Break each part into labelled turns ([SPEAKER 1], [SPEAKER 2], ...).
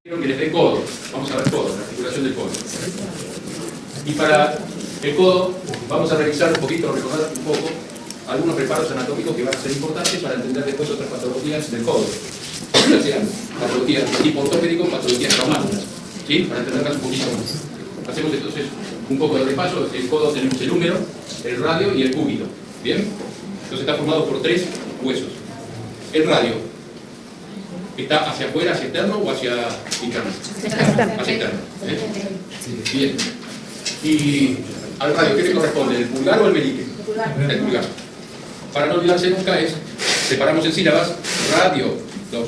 [SPEAKER 1] Quiero que les dé codo. Vamos a ver codo, la articulación del codo. Y para el codo vamos a revisar un poquito, recordar un poco algunos preparos anatómicos que van a ser importantes para entender después otras patologías del codo. Ya sean patologías de tipo ortopédico, patologías traumáticas. ¿Sí? Para entenderlas un poquito más. Hacemos entonces un poco de repaso. El codo tenemos el húmero, el radio y el cúbito. ¿Bien? Entonces está formado por 3 huesos. El radio ¿está hacia afuera, hacia externo o hacia interno? Hacia externo. Bien. ¿Y al radio qué le corresponde? ¿El pulgar o el meñique? El pulgar. Para no olvidarse nunca separamos en sílabas, radio, 2,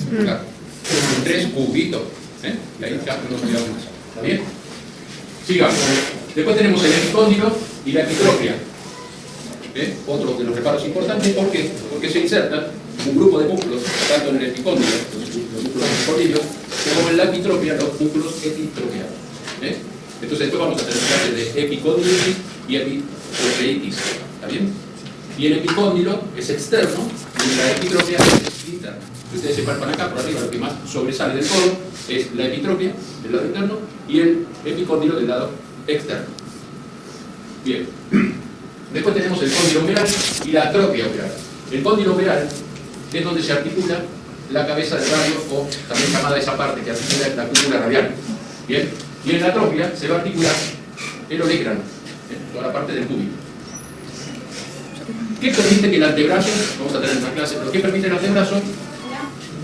[SPEAKER 1] pulgar, 3, cubito. Y ahí ya no nos olvidamos más. ¿Está bien? Sigamos. Después tenemos el epicóndilo y la epitropia. Otro de los reparos importantes. ¿Por qué? Porque se inserta un grupo de músculos, tanto en el epicóndilo, los músculos epicondilios, como en la epitropia, los músculos epitropiados. Entonces después vamos a tener clases de epicondilitis y epitropeitis. ¿Está bien? Y el epicóndilo es externo y la epitropia es interna. Si ustedes se palpan acá, por arriba, lo que más sobresale del codo es la epitropia del lado interno y el epicóndilo del lado externo. Bien. Después tenemos el cóndilo umeral y la atropia umeral. El cóndilo umeral es donde se articula la cabeza del radio, o también llamada esa parte que articula la cúpula radial. Bien. Y en la atropia se va a articular el olecrano, toda la parte del cúbito. ¿Qué permite que el antebrazo, vamos a tener una clase, pero qué permite el antebrazo?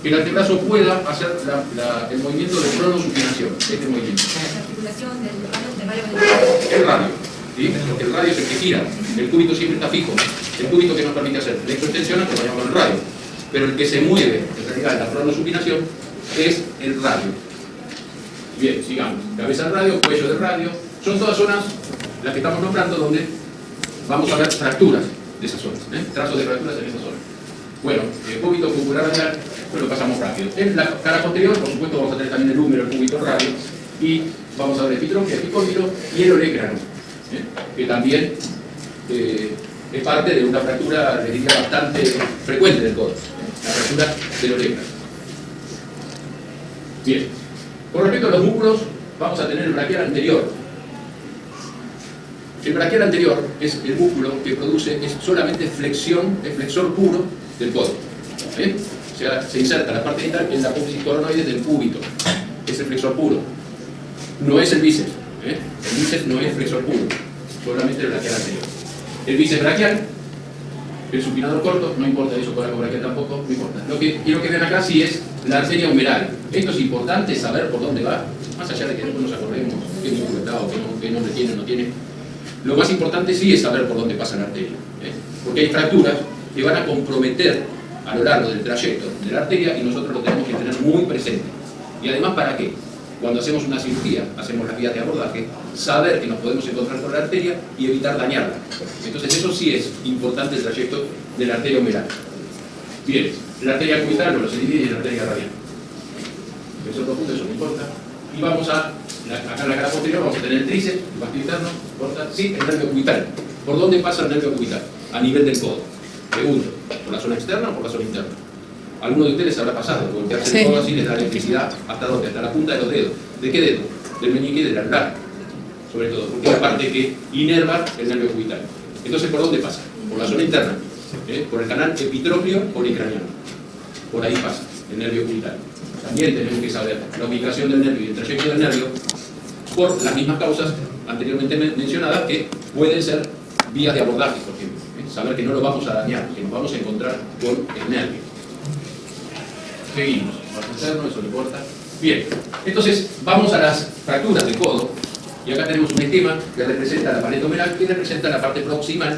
[SPEAKER 1] Que el antebrazo pueda hacer el movimiento de pronosupinación, este movimiento.
[SPEAKER 2] La articulación del radio.
[SPEAKER 1] El radio, ¿sí? Porque el radio es el que gira, el cúbito siempre está fijo. El cúbito que nos permite hacer la extensión acompañado con el radio. Pero el que se mueve, en realidad, la pronosupinación, es el radio. Bien, sigamos. Cabeza del radio, cuello del radio. Son todas zonas, las que estamos nombrando, donde vamos a ver fracturas de esas zonas. Trazos de fracturas en esas zonas. Bueno, el cúbito cupular radial, pues lo pasamos rápido. En la cara posterior, por supuesto, vamos a tener también el húmero, el cúbito radio. Y vamos a ver el epitropia, el epicóndilo y el olecrano, que también es parte de una fractura, les diría, bastante frecuente del codo. La fractura del olecrano. Bien. Con respecto a los músculos, vamos a tener el braquial anterior. El braquial anterior es el músculo que produce, es solamente flexión, es flexor puro del codo. O sea, se inserta la parte distal en la apófisis coronoide del cúbito. Es el flexor puro. No es el bíceps. El bíceps no es flexor puro, solamente el braquial anterior. El bíceps braquial, el supinador corto, no importa eso, coraco braquial tampoco, no importa. Lo que quiero que vean acá sí es la arteria humeral. Esto es importante saber por dónde va, más allá de que después nos acordemos qué músculo está o qué nombre tiene o no tiene. Lo más importante sí es saber por dónde pasa la arteria, porque hay fracturas que van a comprometer a lo largo del trayecto de la arteria y nosotros lo tenemos que tener muy presente. Y además, ¿para qué? Cuando hacemos una cirugía, hacemos las vías de abordaje, saber que nos podemos encontrar con la arteria y evitar dañarla. Entonces eso sí es importante, el trayecto de la arteria humeral. Bien, la arteria cubital, bueno, se divide en la arteria radial. Eso es profundo, eso no importa. Y vamos acá en la cara posterior vamos a tener el tríceps, el vastio interno, importa, sí, el nervio cubital. ¿Por dónde pasa el nervio cubital? A nivel del codo. Pregunto, ¿por la zona externa o por la zona interna? Alguno de ustedes habrá pasado, porque hace el codo así les da electricidad hasta dónde, hasta la punta de los dedos. ¿De qué dedo? Del meñique y del anular, sobre todo, porque es la parte que inerva el nervio cubital. Entonces, ¿por dónde pasa? Por la zona interna, por el canal epitropio policraniano. Por ahí pasa el nervio cubital. También tenemos que saber la ubicación del nervio y el trayecto del nervio por las mismas causas anteriormente mencionadas, que pueden ser vías de abordaje, por ejemplo. Saber que no lo vamos a dañar, que nos vamos a encontrar con el nervio. Seguimos. Más interno, eso no importa. Bien, entonces vamos a las fracturas del codo. Y acá tenemos un esquema que representa la pared humeral, que representa la parte proximal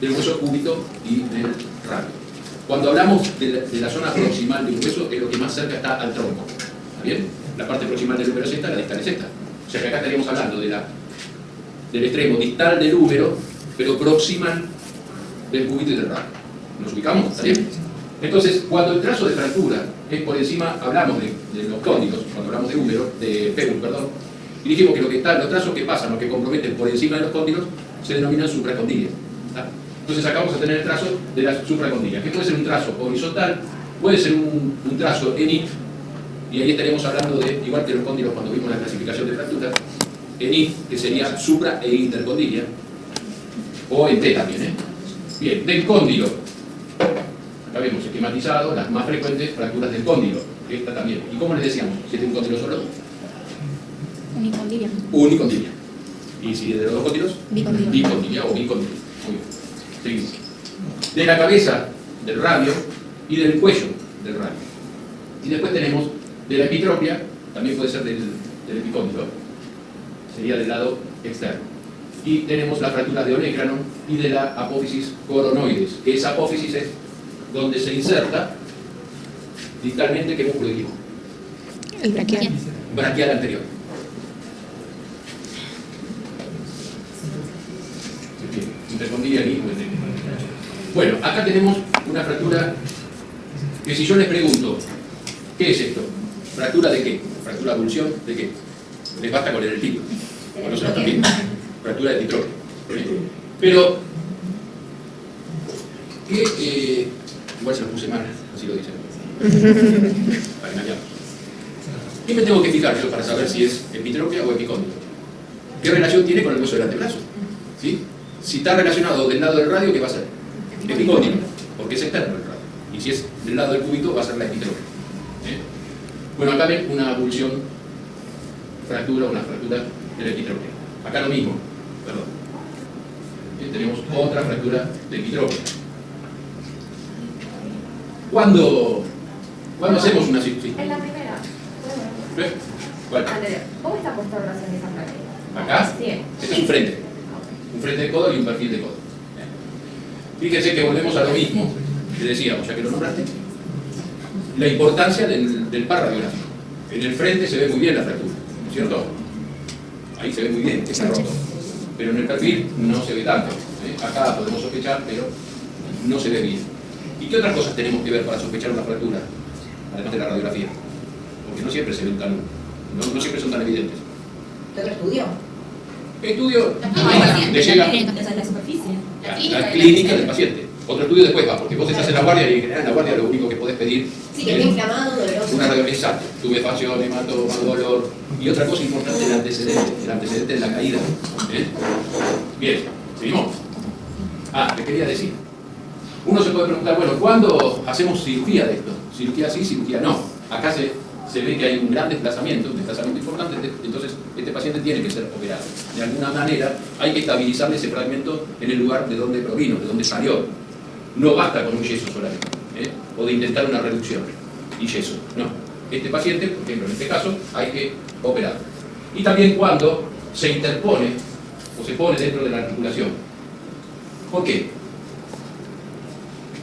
[SPEAKER 1] del hueso cúbito y del radio. Cuando hablamos de la zona proximal del hueso, es lo que más cerca está al tronco. ¿Está bien? La parte proximal del húmero es esta, la distal es esta. O sea que acá estaríamos hablando del extremo distal del húmero, pero proximal del cúbito y del radio. ¿Nos ubicamos? ¿Está bien? Entonces, cuando el trazo de fractura es por encima, hablamos de los cóndilos, cuando hablamos de húmero, de fémur, perdón, y dijimos que los trazos que pasan o que comprometen por encima de los cóndilos se denominan supracondilias. Entonces acá vamos a tener el trazo de las supracondilias, que puede ser un trazo horizontal, puede ser un trazo en Y ahí estaremos hablando de, igual que los cóndilos cuando vimos la clasificación de fracturas, en I, que sería supra e intercondilia, o en T también, ¿eh? Bien, del cóndilo. Acá vemos esquematizado las más frecuentes fracturas del cóndilo. Esta también. ¿Y cómo les decíamos? Si es de un cóndilo solo.
[SPEAKER 2] Unicondilia.
[SPEAKER 1] Unicondilia. Y si es de los dos cóndilos,
[SPEAKER 2] Bicondilia.
[SPEAKER 1] bicondilia o bicondilia. Muy bien. Seguimos. De la cabeza del radio y del cuello del radio. Y después tenemos de la epitropia, también puede ser del epicóndilo, sería del lado externo. Y tenemos la fractura de olecrano y de la apófisis coronoides, que esa apófisis es donde se inserta distalmente, ¿qué músculo dijimos?
[SPEAKER 3] El braquial.
[SPEAKER 1] Braquial anterior. Intercondilia ni. Bueno, acá tenemos una fractura que si yo les pregunto, ¿qué es esto? ¿Fractura de qué? ¿Fractura de avulsión de qué? Les basta con leer el título. Bueno, se lo están viendo. Fractura de epitropia. Pero, ¿qué? Igual se lo puse mal, así lo dicen. Para engañarnos. ¿Qué me tengo que fijar yo para saber si es epitropia o epicóndilo? ¿Qué relación tiene con el hueso del antebrazo? ¿Sí? Si está relacionado del lado del radio, ¿qué va a ser? Epicóndilo, porque es externo el radio. Y si es del lado del cúbito, va a ser la epitropia. Bueno, acá ven una avulsión, una fractura de la epitropia. Acá lo mismo, perdón. Tenemos otra fractura de epitropia. ¿Cuándo hacemos una cirugía?
[SPEAKER 2] En la primera.
[SPEAKER 1] ¿Cuál?
[SPEAKER 2] Anterior. ¿Cómo está puesta en relación esa fractura?
[SPEAKER 1] ¿Acá?
[SPEAKER 2] Sí.
[SPEAKER 1] Este es un frente. Un frente de codo y un perfil de codo. Fíjense que volvemos a lo mismo que decíamos, ya que lo nombraste. La importancia del par radiográfico. En el frente se ve muy bien la fractura, ¿no es cierto? Ahí se ve muy bien, está roto. Pero en el perfil no se ve tanto. Acá podemos sospechar, pero no se ve bien. ¿Y qué otras cosas tenemos que ver para sospechar una fractura? Además de la radiografía. Porque no siempre se ven no siempre son tan evidentes.
[SPEAKER 4] ¿Qué otro estudio?
[SPEAKER 1] ¿Qué estudio?
[SPEAKER 2] No,
[SPEAKER 1] Le llega
[SPEAKER 2] esa es la superficie.
[SPEAKER 1] la clínica del paciente. Otro estudio después va, porque vos estás en la guardia y en general en la guardia lo único que podés pedir
[SPEAKER 4] Sí, que esté inflamado, doloroso.
[SPEAKER 1] una radiografía exacta, tubefacción, hematoma, dolor. Y otra cosa importante, el antecedente de la caída. Bien, seguimos. Les quería decir. Uno se puede preguntar, bueno, ¿cuándo hacemos cirugía de esto? Cirugía sí, cirugía no. Acá se ve que hay un gran desplazamiento importante, entonces este paciente tiene que ser operado. De alguna manera hay que estabilizarle ese fragmento en el lugar de donde provino, de donde salió. No basta con un yeso solamente, o de intentar una reducción y yeso. No. Este paciente, por ejemplo, en este caso, hay que operar. Y también cuando se interpone o se pone dentro de la articulación. ¿Por qué?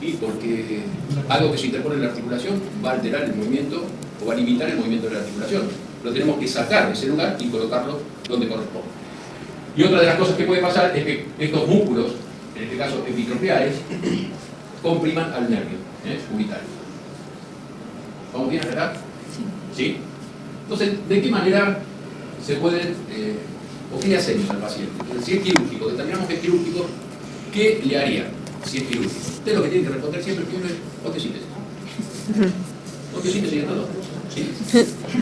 [SPEAKER 1] Y porque algo que se interpone en la articulación va a alterar el movimiento o va a limitar el movimiento de la articulación. Lo tenemos que sacar de ese lugar y colocarlo donde corresponde. Y otra de las cosas que puede pasar es que estos músculos, en este caso epitropiales, compriman al nervio cubital. ¿Vamos bien acá? Sí. Entonces, ¿de qué manera se pueden, o qué le hacemos al paciente? Si es quirúrgico, determinamos que es quirúrgico, ¿qué le haría si es quirúrgico? Usted lo que tiene que responder siempre primero es osteosíntesis. Osteosíntesis es todo. ¿Sí?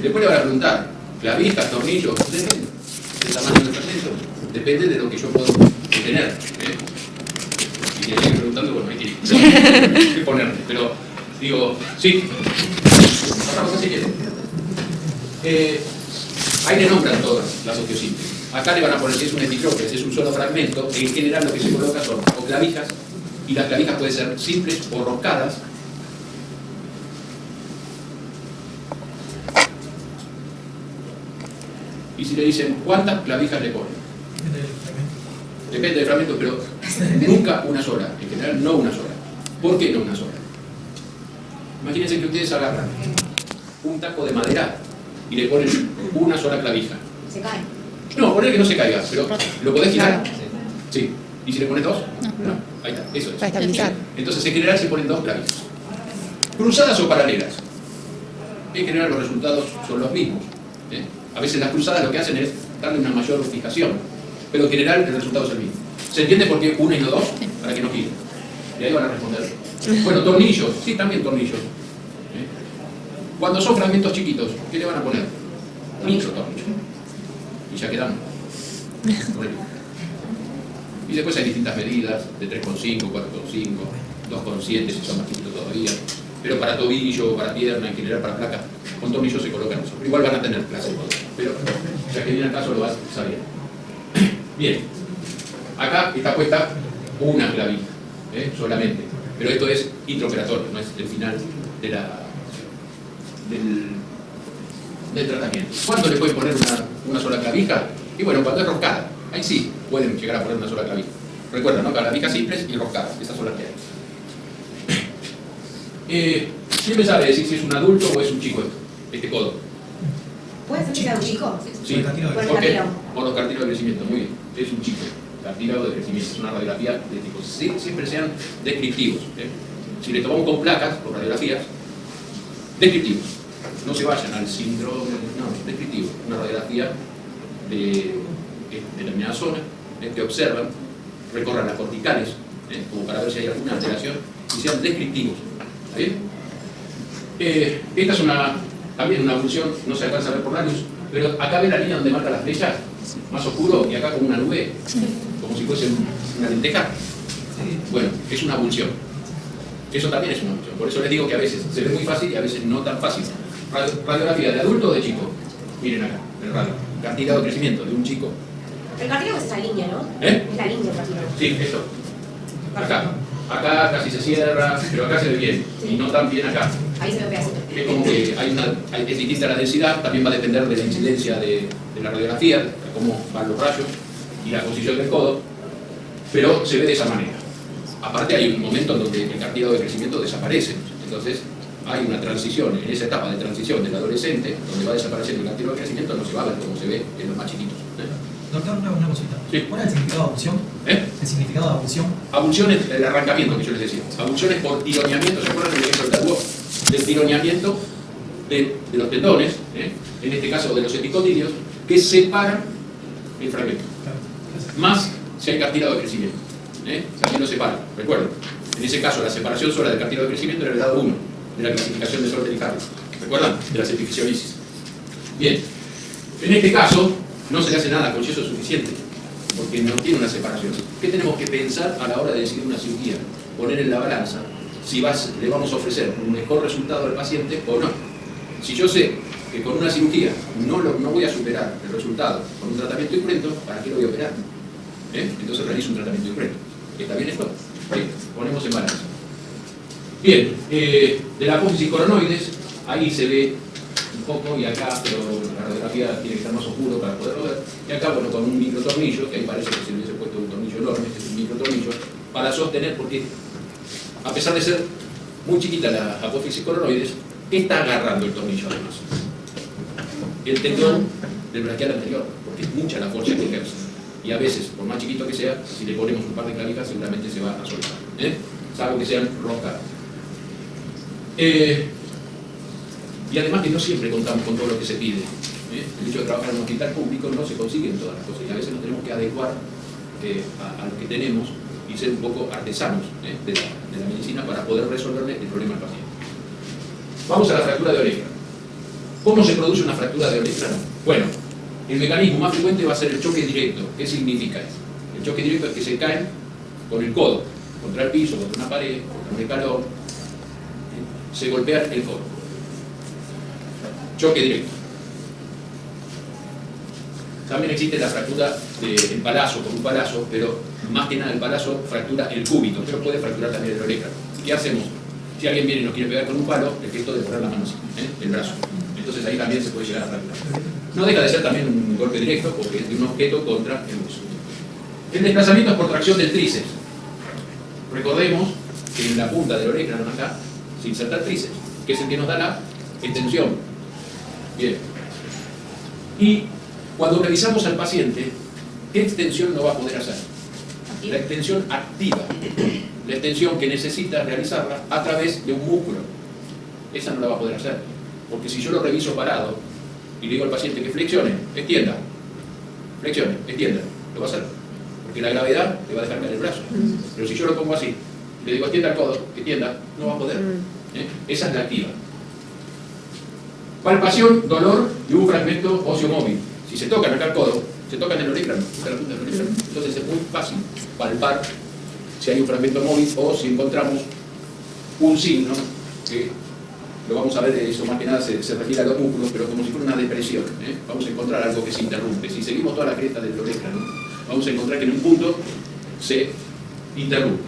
[SPEAKER 1] Después le van a preguntar, clavijas, tornillos, depende del tamaño del fragmento, depende de lo que yo puedo tener. Si le siguen preguntando, bueno, hay que ponerle. Pero, digo, sí. Otra cosa si quieren. Ahí le nombran todas las osteosíntesis. Acá le van a poner si es un epitropia, si es un solo fragmento. En general lo que se coloca son o clavijas, y las clavijas pueden ser simples o roscadas. Y si le dicen, ¿cuántas clavijas le ponen? Depende del fragmento, pero nunca una sola. En general, no una sola. ¿Por qué no una sola? Imagínense que ustedes agarran un taco de madera y le ponen una sola clavija.
[SPEAKER 4] Se cae.
[SPEAKER 1] No, poner que no se caiga, pero ¿lo podés girar? Sí. ¿Y si le pones dos? No. Ahí está, eso es.
[SPEAKER 3] Para estabilizar.
[SPEAKER 1] Entonces, en general se ponen dos clavijas. ¿Cruzadas o paralelas? En general los resultados son los mismos. A veces las cruzadas lo que hacen es darle una mayor fijación, pero en general el resultado es el mismo. ¿Se entiende por qué una y no dos? Para que no gire. Y ahí van a responder. Bueno, tornillos. Sí, también tornillos. Cuando son fragmentos chiquitos, ¿qué le van a poner? Microtornillo. Y ya quedamos. Y después hay distintas medidas, de 3,5, 4,5, 2,7 si son más chiquitos todavía. Pero para tobillo, para pierna, en general para placa, con tornillos se colocan eso. Igual van a tener clase todo. Pero ya que viene al caso lo vas sabiendo. Bien. Acá está puesta una clavija, solamente. Pero esto es intraoperatorio, no es el final de del tratamiento. ¿Cuándo le pueden poner una sola clavija? Y bueno, cuando es roscada. Ahí sí pueden llegar a poner una sola clavija. Recuerda, ¿no? Clavijas simples y roscadas. Esas son las que hay. ¿Quién me sabe decir si es un adulto o es un chico este codo?
[SPEAKER 4] ¿Puede ser que sea un chico?
[SPEAKER 1] Sí, ¿por qué? Por los cartílagos de crecimiento. Muy bien, es un chico. Cartílago de crecimiento. Es una radiografía de tipo. Siempre sean descriptivos. Si le tomamos con placas, con radiografías, descriptivos. No se vayan al síndrome, no, descriptivo. Una radiografía de determinada zona, que observan, recorran las corticales, como para ver si hay alguna alteración, y sean descriptivos. ¿Está bien? Esta es también una función, no se alcanza a ver por la luz, pero acá ve la línea donde marca la flecha, más oscuro, y acá como una nube, como si fuese una lenteja. Bueno, es una abulsión. Eso también es una abulsión. Por eso les digo que a veces se ve muy fácil y a veces no tan fácil. Radiografía de adulto o de chico. Miren acá, el radio. Cartílago de crecimiento de un chico.
[SPEAKER 4] El cartílago es esa línea, ¿no?
[SPEAKER 1] Es
[SPEAKER 4] la línea del cartílago.
[SPEAKER 1] Sí, esto. Acá casi se cierra, pero acá se ve bien. Y no tan bien acá.
[SPEAKER 4] Ahí se ve pedacito.
[SPEAKER 1] Es como que es distinta la densidad, también va a depender de la incidencia de la radiografía, de cómo van los rayos y la posición del codo, pero se ve de esa manera. Aparte hay un momento en donde el cartílago de crecimiento desaparece, entonces hay una transición, en esa etapa de transición del adolescente, donde va desapareciendo el cartílago de crecimiento, no se va a ver como se ve en los más chiquitos.
[SPEAKER 5] Doctor, una cosita.
[SPEAKER 1] Sí.
[SPEAKER 5] ¿Cuál es el significado de abulsión? ¿El significado de abulsión?
[SPEAKER 1] Abulsión es el arrancamiento que yo les decía. Abulsión es por tironeamiento, ¿se acuerdan del ejemplo del tabuo? Del tironeamiento de los tendones, en este caso de los epicondylios, que separan el fragmento. Más si hay cartílago de crecimiento. También lo separan, recuerden. En ese caso, la separación sola del cartílago de crecimiento era el grado 1 de la clasificación de desorden Harris. ¿Recuerdan? De la epifisiolisis. Bien. En este caso, no se le hace nada con yeso suficiente, porque no tiene una separación. ¿Qué tenemos que pensar a la hora de decidir una cirugía? Poner en la balanza si le vamos a ofrecer un mejor resultado al paciente o no. Si yo sé que con una cirugía no voy a superar el resultado con un tratamiento incruento, ¿para qué lo voy a operar? Entonces realizo un tratamiento incruento. ¿Está bien esto? Bien, ponemos en balanza. Bien, de la apófisis coronoides, ahí se ve un poco, y acá, pero la radiografía tiene que estar más oscuro para poderlo ver. Y acá, bueno, con un microtornillo, que ahí parece que se le hubiese puesto un tornillo enorme, este es un microtornillo, para sostener, porque a pesar de ser muy chiquita la apófisis coronoides, está agarrando el tornillo además. El tendón del braquial anterior, porque es mucha la fuerza que ejerce. Y a veces, por más chiquito que sea, si le ponemos un par de clavijas, seguramente se va a soltar. Salvo que sean roscadas. Y además que no siempre contamos con todo lo que se pide. El hecho de trabajar en un hospital público no se consiguen todas las cosas. Y a veces nos tenemos que adecuar a lo que tenemos y ser un poco artesanos de la medicina para poder resolverle el problema al paciente. Vamos a la fractura de oreja. ¿Cómo se produce una fractura de oreja? Bueno, el mecanismo más frecuente va a ser el choque directo. ¿Qué significa eso? El choque directo es que se caen con el codo, contra el piso, contra una pared, contra un escalón. Se golpea el codo. Choque directo. También existe la fractura del palazo, con un palazo, pero más que nada el palazo fractura el cúbito, pero puede fracturar también el oreja. ¿Qué hacemos? Si alguien viene y nos quiere pegar con un palo, el gesto de poner la mano así, el brazo. Entonces ahí también se puede llegar a fracturar. No deja de ser también un golpe directo, porque es de un objeto contra el hueso. El desplazamiento es por tracción del tríceps. Recordemos que en la punta de la oreja, acá, se inserta el tríceps, que es el que nos da la extensión. Bien. Y cuando revisamos al paciente, ¿qué extensión no va a poder hacer? La extensión activa. La extensión que necesita realizarla a través de un músculo. Esa no la va a poder hacer. Porque si yo lo reviso parado y le digo al paciente que flexione, extienda, lo va a hacer. Porque la gravedad le va a dejar caer el brazo. Pero si yo lo pongo así, le digo extienda el codo, extienda, no va a poder. Esa es la activa. Palpación, dolor y un fragmento óseo móvil. Si se tocan acá el codo, se tocan el olecrano, entonces es muy fácil palpar si hay un fragmento móvil o si encontramos un signo que lo vamos a ver, eso más que nada se refiere a los músculos, pero como si fuera una depresión. Vamos a encontrar algo que se interrumpe. Si seguimos toda la cresta del olecrano, vamos a encontrar que en un punto se interrumpe.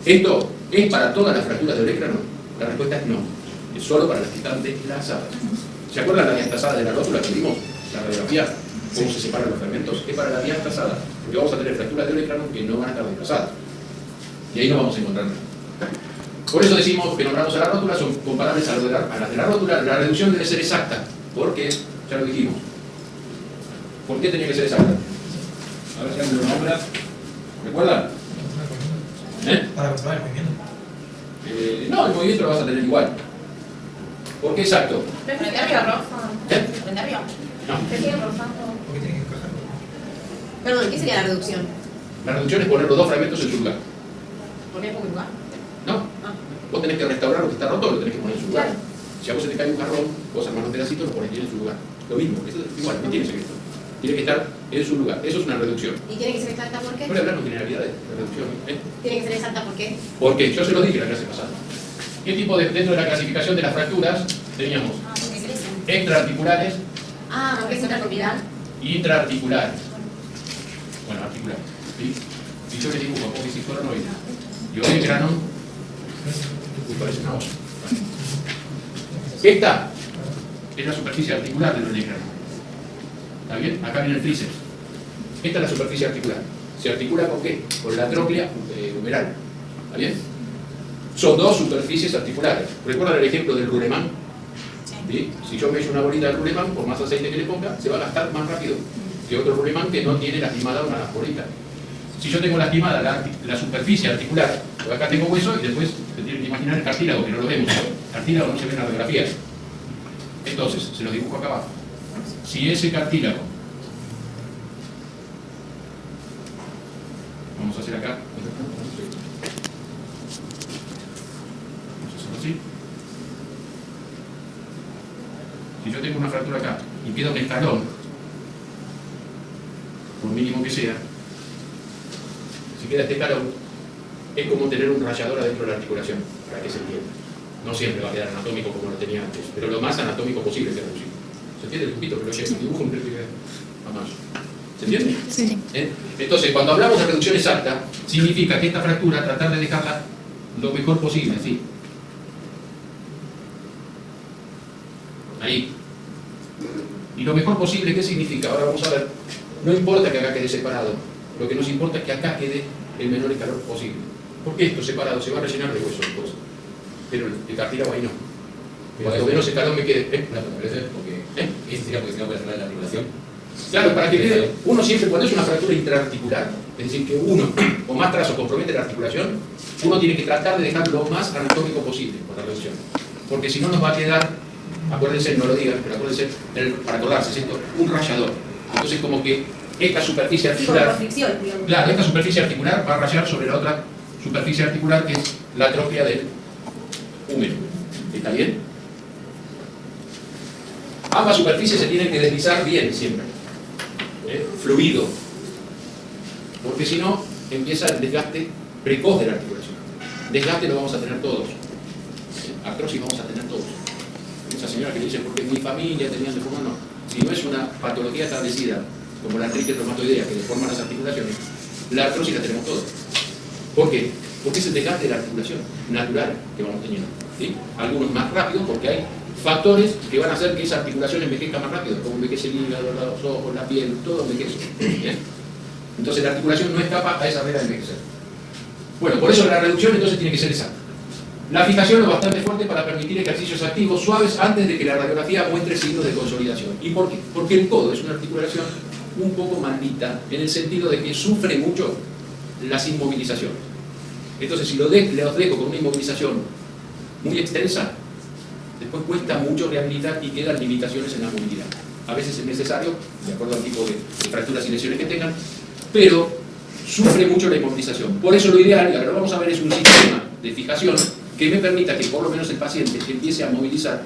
[SPEAKER 1] ¿Esto es para todas las fracturas de olecrano? La respuesta es no. Es solo para las que están desplazadas. ¿Se acuerdan la diastazada de la rótula que vimos? La radiografía, cómo se separan los fragmentos. Es para la diastazada, porque vamos a tener fracturas de olecrano que no van a estar desplazadas. Y ahí no vamos a encontrar nada. Por eso decimos que nombramos a la rótula, son comparables a las de la rótula. La reducción debe ser exacta, porque, ya lo dijimos. ¿Por qué tenía que ser exacta? A ver si alguien lo nombra. ¿Recuerdan?
[SPEAKER 5] Para controlar el movimiento.
[SPEAKER 1] No, el movimiento lo vas a tener igual. ¿Por qué exacto?
[SPEAKER 2] Frente arriba.
[SPEAKER 1] ¿Eh?
[SPEAKER 2] Frente arriba.
[SPEAKER 1] No.
[SPEAKER 5] Porque tiene que encajar.
[SPEAKER 4] Perdón, ¿qué sería la reducción?
[SPEAKER 1] La reducción es poner los dos fragmentos en su lugar.
[SPEAKER 4] ¿Poner poco lugar?
[SPEAKER 1] No.
[SPEAKER 4] Ah.
[SPEAKER 1] Vos tenés que restaurar lo que está roto, lo tenés que poner en su lugar.
[SPEAKER 4] Claro.
[SPEAKER 1] Si a vos se te cae un jarrón, vos armás los pedacitos, lo pones bien en su lugar. Lo mismo, eso es igual, no tiene secreto. Tiene que estar en su lugar. Eso es una reducción.
[SPEAKER 4] ¿Y tiene que ser exacta por qué?
[SPEAKER 1] No voy a hablar de generalidades de reducción.
[SPEAKER 4] Tiene que ser exacta por qué.
[SPEAKER 1] Porque yo se lo dije la clase pasada. ¿Qué tipo de, dentro de la clasificación de las fracturas teníamos? Extraarticulares
[SPEAKER 4] Ah, porque es intraarticular.
[SPEAKER 1] y intraarticulares. Bueno, articulares. ¿Sí? Si yo le dibujo como si fuera noide y olecrano, parece una hoja. Esta es la superficie articular del olecrano. ¿Está bien? Acá viene el tríceps. Esta es la superficie articular. ¿Se articula con qué? Con la tróclea humeral. ¿Está bien? Son dos superficies articulares. ¿Recuerdan el ejemplo del rulemán? ¿Sí? Si yo me echo una bolita de rulemán, por más aceite que le ponga, se va a gastar más rápido que otro rulemán que no tiene lastimada una bolita. Si yo tengo lastimada la superficie articular, pues acá tengo hueso y después se tiene que imaginar el cartílago, que no lo vemos. El cartílago no se ve en las radiografías. Entonces, se lo dibujo acá abajo. Si ese cartílago, vamos a hacer acá, vamos a hacerlo así. Si yo tengo una fractura acá y queda un escalón, por mínimo que sea, si queda este escalón, es como tener un rayador adentro de la articulación, para que se entienda. No siempre va a quedar anatómico como lo tenía antes, pero lo más anatómico posible queda posible. ¿Se entiende el dibujito? Pero el dibujo a más. ¿Se entiende?
[SPEAKER 3] Sí.
[SPEAKER 1] Entonces, cuando hablamos de reducción exacta, significa que esta fractura, tratar de dejarla lo mejor posible, ¿sí? Ahí. Y lo mejor posible, ¿qué significa? Ahora vamos a ver. No importa que acá quede separado, lo que nos importa es que acá quede el menor escalón posible. Porque esto separado se va a rellenar de hueso después. Pero el cartílago ahí no. Cuanto menos escalón me quede.
[SPEAKER 6] Eso sería porque si no puede cerrar la articulación.
[SPEAKER 1] Claro, para que quede, uno siempre, cuando es una fractura intraarticular, es decir, que uno o más trazos compromete la articulación, uno tiene que tratar de dejar lo más anatómico posible con la reducción. Porque si no nos va a quedar, acuérdense, no lo digan, pero acuérdense, para acordarse, es esto, un rayador. Entonces, como que esta superficie articular,
[SPEAKER 4] Por fricción, digamos.
[SPEAKER 1] claro, esta superficie articular va a rayar sobre la otra superficie articular que es la tróclea del húmero. ¿Está bien? Ambas superficies se tienen que deslizar bien siempre. Fluido. Porque si no, empieza el desgaste precoz de la articulación. Desgaste lo vamos a tener todos. Artrosis vamos a tener todos. Esa señora que dice, porque mi familia tenía deformidad, no. Si no es una patología establecida, como la artritis reumatoidea que deforma las articulaciones, la artrosis la tenemos todos. ¿Por qué? Porque es el desgaste de la articulación natural que vamos teniendo. ¿Sí? Algunos más rápido porque hay factores que van a hacer que esa articulación envejezca más rápido, como envejece el hígado, los ojos, la piel, todo envejece. ¿Bien? Entonces la articulación no escapa a esa regla de envejecer. Bueno, por eso la reducción entonces tiene que ser exacta. La fijación es bastante fuerte para permitir ejercicios activos suaves antes de que la radiografía muestre signos de consolidación. ¿Y por qué? Porque el codo es una articulación un poco maldita en el sentido de que sufre mucho las inmovilizaciones. Entonces, si los dejo con una inmovilización muy extensa, después cuesta mucho rehabilitar y quedan limitaciones en la movilidad. A veces es necesario, de acuerdo al tipo de fracturas y lesiones que tengan, pero sufre mucho la inmovilización. Por eso lo ideal, y ahora lo vamos a ver, es un sistema de fijación que me permita que por lo menos el paciente empiece a movilizar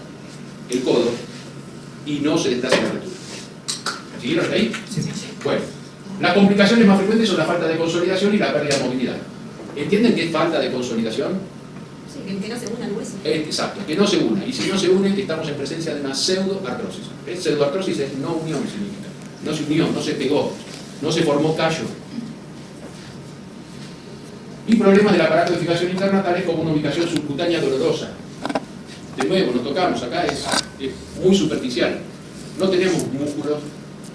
[SPEAKER 1] el codo y no se desplaza la fractura. ¿Siguieron hasta ahí?
[SPEAKER 5] Sí.
[SPEAKER 1] Bueno, las complicaciones más frecuentes son la falta de consolidación y la pérdida de movilidad. ¿Entienden qué es falta de consolidación?
[SPEAKER 4] Sí, que no se una el hueso.
[SPEAKER 1] Exacto, que no se una. Y si no se une, estamos en presencia de una pseudoartrosis. Pseudoartrosis es no unión, significa. No se unió, no se pegó, no se formó callo. Y problemas del aparato de fijación interna, tales como una ubicación subcutánea dolorosa. De nuevo, lo tocamos acá, es muy superficial. No tenemos músculos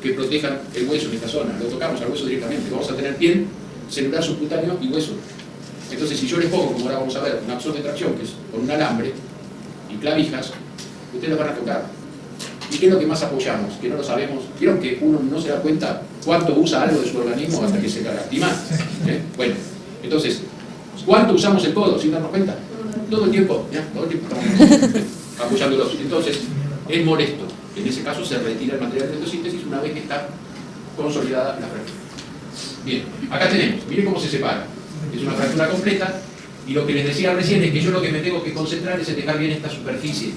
[SPEAKER 1] que protejan el hueso en esta zona, lo tocamos al hueso directamente. Vamos a tener piel, celular subcutáneo y hueso. Entonces, si yo les pongo, como ahora vamos a ver, un absorbe de tracción, que es con un alambre y clavijas, ustedes lo van a tocar. ¿Y qué es lo que más apoyamos? Que no lo sabemos. ¿Vieron que uno no se da cuenta cuánto usa algo de su organismo hasta que se lastima? Bueno, entonces, ¿cuánto usamos el codo sin darnos cuenta? Todo el tiempo, ¿ya? Todo el tiempo estamos apoyándolos. Entonces, es molesto. En ese caso se retira el material de endosíntesis una vez que está consolidada la fractura. Bien, acá tenemos, miren cómo se separa. Es una fractura completa y lo que les decía recién es que yo lo que me tengo que concentrar es en dejar bien esta superficie,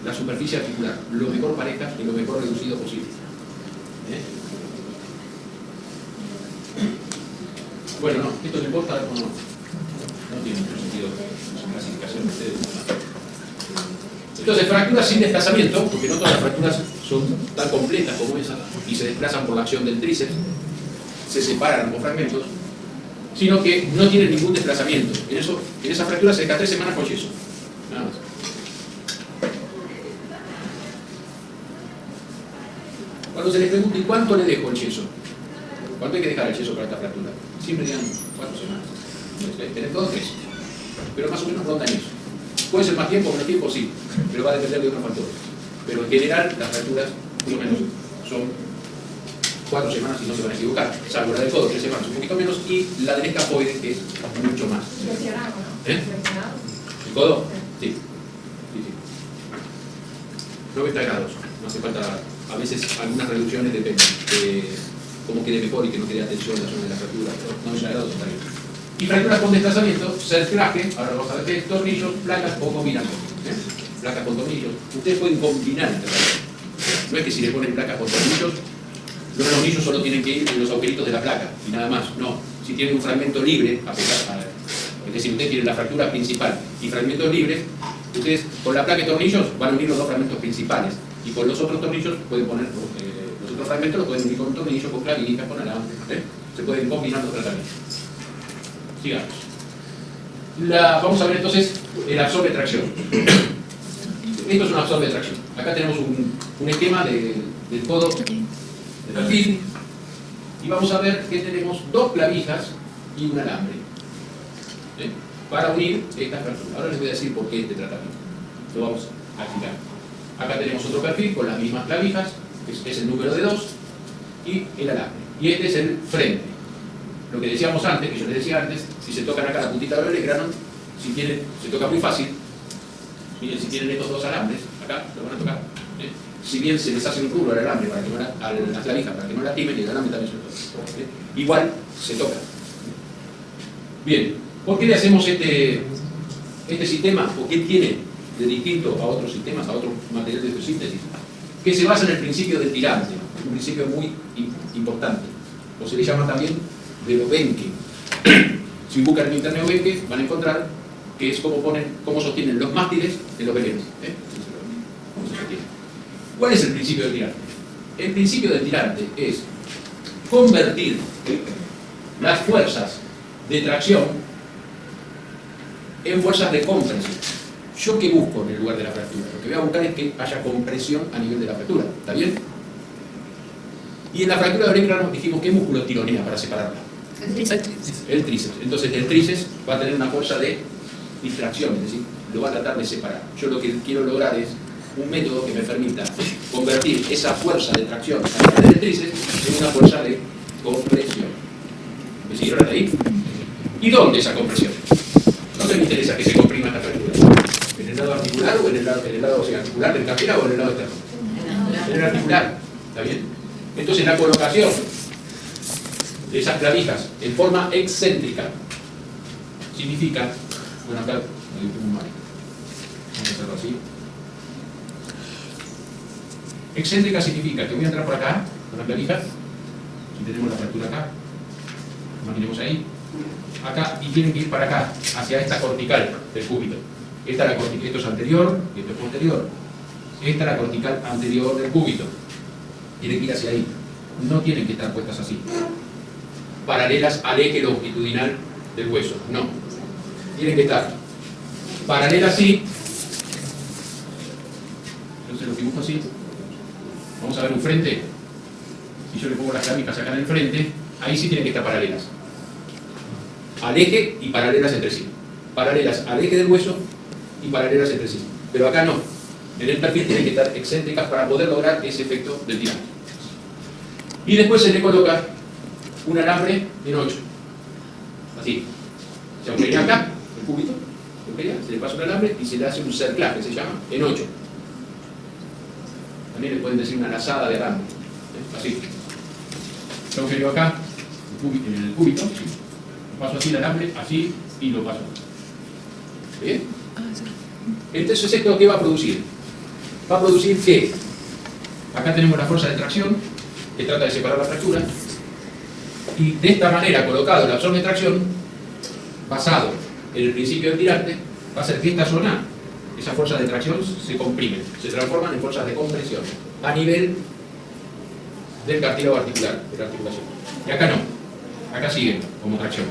[SPEAKER 1] la superficie articular, lo mejor pareja y lo mejor reducido posible. Bueno, no, esto le importa o no. No tiene mucho sentido la clasificación de ustedes. Entonces, fracturas sin desplazamiento, porque no todas las fracturas son tan completas como esa y se desplazan por la acción del tríceps, se separan como fragmentos, sino que no tienen ningún desplazamiento. En esa fractura se deja 3 semanas con yeso. Nada más. Cuando se les pregunte ¿y cuánto le dejo el yeso? ¿Cuánto hay que dejar el yeso para esta fractura? Siempre digan 4 semanas. Tenés 2 o 3. Pero más o menos rondan eso. Puede ser más tiempo o menos tiempo, sí, pero va a depender de otros factores. Pero en general las fracturas, por lo menos, son 4 semanas y no se van a equivocar, salvo la del codo, 3 semanas, un poquito menos, y la del escafoide, que es mucho más.
[SPEAKER 2] Flexionado, ¿no? Flexionado.
[SPEAKER 1] ¿El codo? Sí. 90 grados, no hace falta, a veces algunas reducciones dependen de cómo quede mejor y que no quede atención en la zona de la fractura, pero 90 grados está bien. Y fracturas con desplazamiento, cerclaje, ahora vamos a ver qué es, tornillos, placas o combinación. Placas con tornillos. Ustedes pueden combinar entre placas. No es que si le ponen placas con tornillos, los tornillos solo tienen que ir en los agujeritos de la placa y nada más. No. Si tienen un fragmento libre, es decir, ustedes tienen la fractura principal y fragmentos libres, ustedes con la placa y tornillos van a unir los 2 fragmentos principales. Y con los otros tornillos pueden poner, los otros fragmentos los pueden unir con tornillos, con clavijas, con alambre. Se pueden combinar los tratamientos. Sigamos. Vamos a ver entonces el absorbe de tracción. Esto es un absorbe de tracción. Acá tenemos un esquema del codo de perfil y vamos a ver que tenemos 2 clavijas y un alambre para unir estas fracturas. Ahora les voy a decir por qué este tratamiento. Lo vamos a explicar. Acá tenemos otro perfil con las mismas clavijas, que es el número de 2, y el alambre. Y este es el frente. Lo que decíamos antes, que yo les decía antes, si se tocan acá la puntita del grano, si tienen, se toca muy fácil. Miren, si tienen estos 2 alambres, acá lo van a tocar. Si bien se les hace un rubro al alambre para que no a la clavija para que no lastimen, y el alambre también se lo toca. Igual se toca. Bien, ¿por qué le hacemos este sistema? ¿O qué tiene de distinto a otros sistemas, a otros materiales de síntesis? Que se basa en el principio del tirante, un principio muy importante. O se le llama también de Lovenke. Si buscan en internet Lovenke, van a encontrar que es cómo sostienen los mástiles en los veleros. ¿Cómo se sostiene? ¿Cuál es el principio del tirante? El principio del tirante es convertir las fuerzas de tracción en fuerzas de compresión. ¿Yo qué busco en el lugar de la fractura? Lo que voy a buscar es que haya compresión a nivel de la fractura. ¿Está bien? Y en la fractura de Orecrano nos dijimos qué músculo tironea para separarla. El tríceps. Entonces el tríceps va a tener una fuerza de distracción, es decir, lo va a tratar de separar. Yo lo que quiero lograr es un método que me permita convertir esa fuerza de tracción a través del tríceps en una fuerza de compresión. ¿Me siguieron hasta ahí? ¿Y dónde esa compresión? ¿Dónde me interesa que se comprima esta fractura? ¿En el lado articular o en el lado articular del cadera o en el lado externo? En el articular. ¿Está bien? Entonces la colocación de esas clavijas en forma excéntrica significa, bueno, acá hay un mal, vamos a hacerlo así, Excéntrica significa que voy a entrar por acá, con la clavija, si tenemos la fractura acá, imaginemos ahí, acá, y tienen que ir para acá, hacia esta cortical del cúbito. Esta es la cortical, esto es anterior, y esto es posterior. Esta es la cortical anterior del cúbito. Tienen que ir hacia ahí. No tienen que estar puestas así, paralelas al eje longitudinal del hueso, no. Tienen que estar paralelas así. Entonces lo dibujo así. Vamos a ver un frente. Si yo le pongo las clavijas acá en el frente, ahí sí tienen que estar paralelas al eje y paralelas entre sí. Paralelas al eje del hueso y paralelas entre sí. Pero acá no. En el perfil tienen que estar excéntricas para poder lograr ese efecto del tirante. Y después se le coloca un alambre en 8. Así. Se agujerea acá, el cúbito, se le pasa un alambre y se le hace un cerclaje, se llama, en 8. También le pueden decir una lazada de alambre. Así. Yo agujereo acá, en el cúbito, paso así el alambre, así, y lo paso. ¿Bien? Entonces, ¿esto qué va a producir? Va a producir que acá tenemos la fuerza de tracción, que trata de separar la fractura, y de esta manera, colocado el absorbe de tracción, basado en el principio del tirante, va a hacer que esta zona, esa fuerza de tracción, se comprime, se transforman en fuerzas de compresión a nivel del cartílago articular, de la articulación. Y acá no, acá sigue como tracción.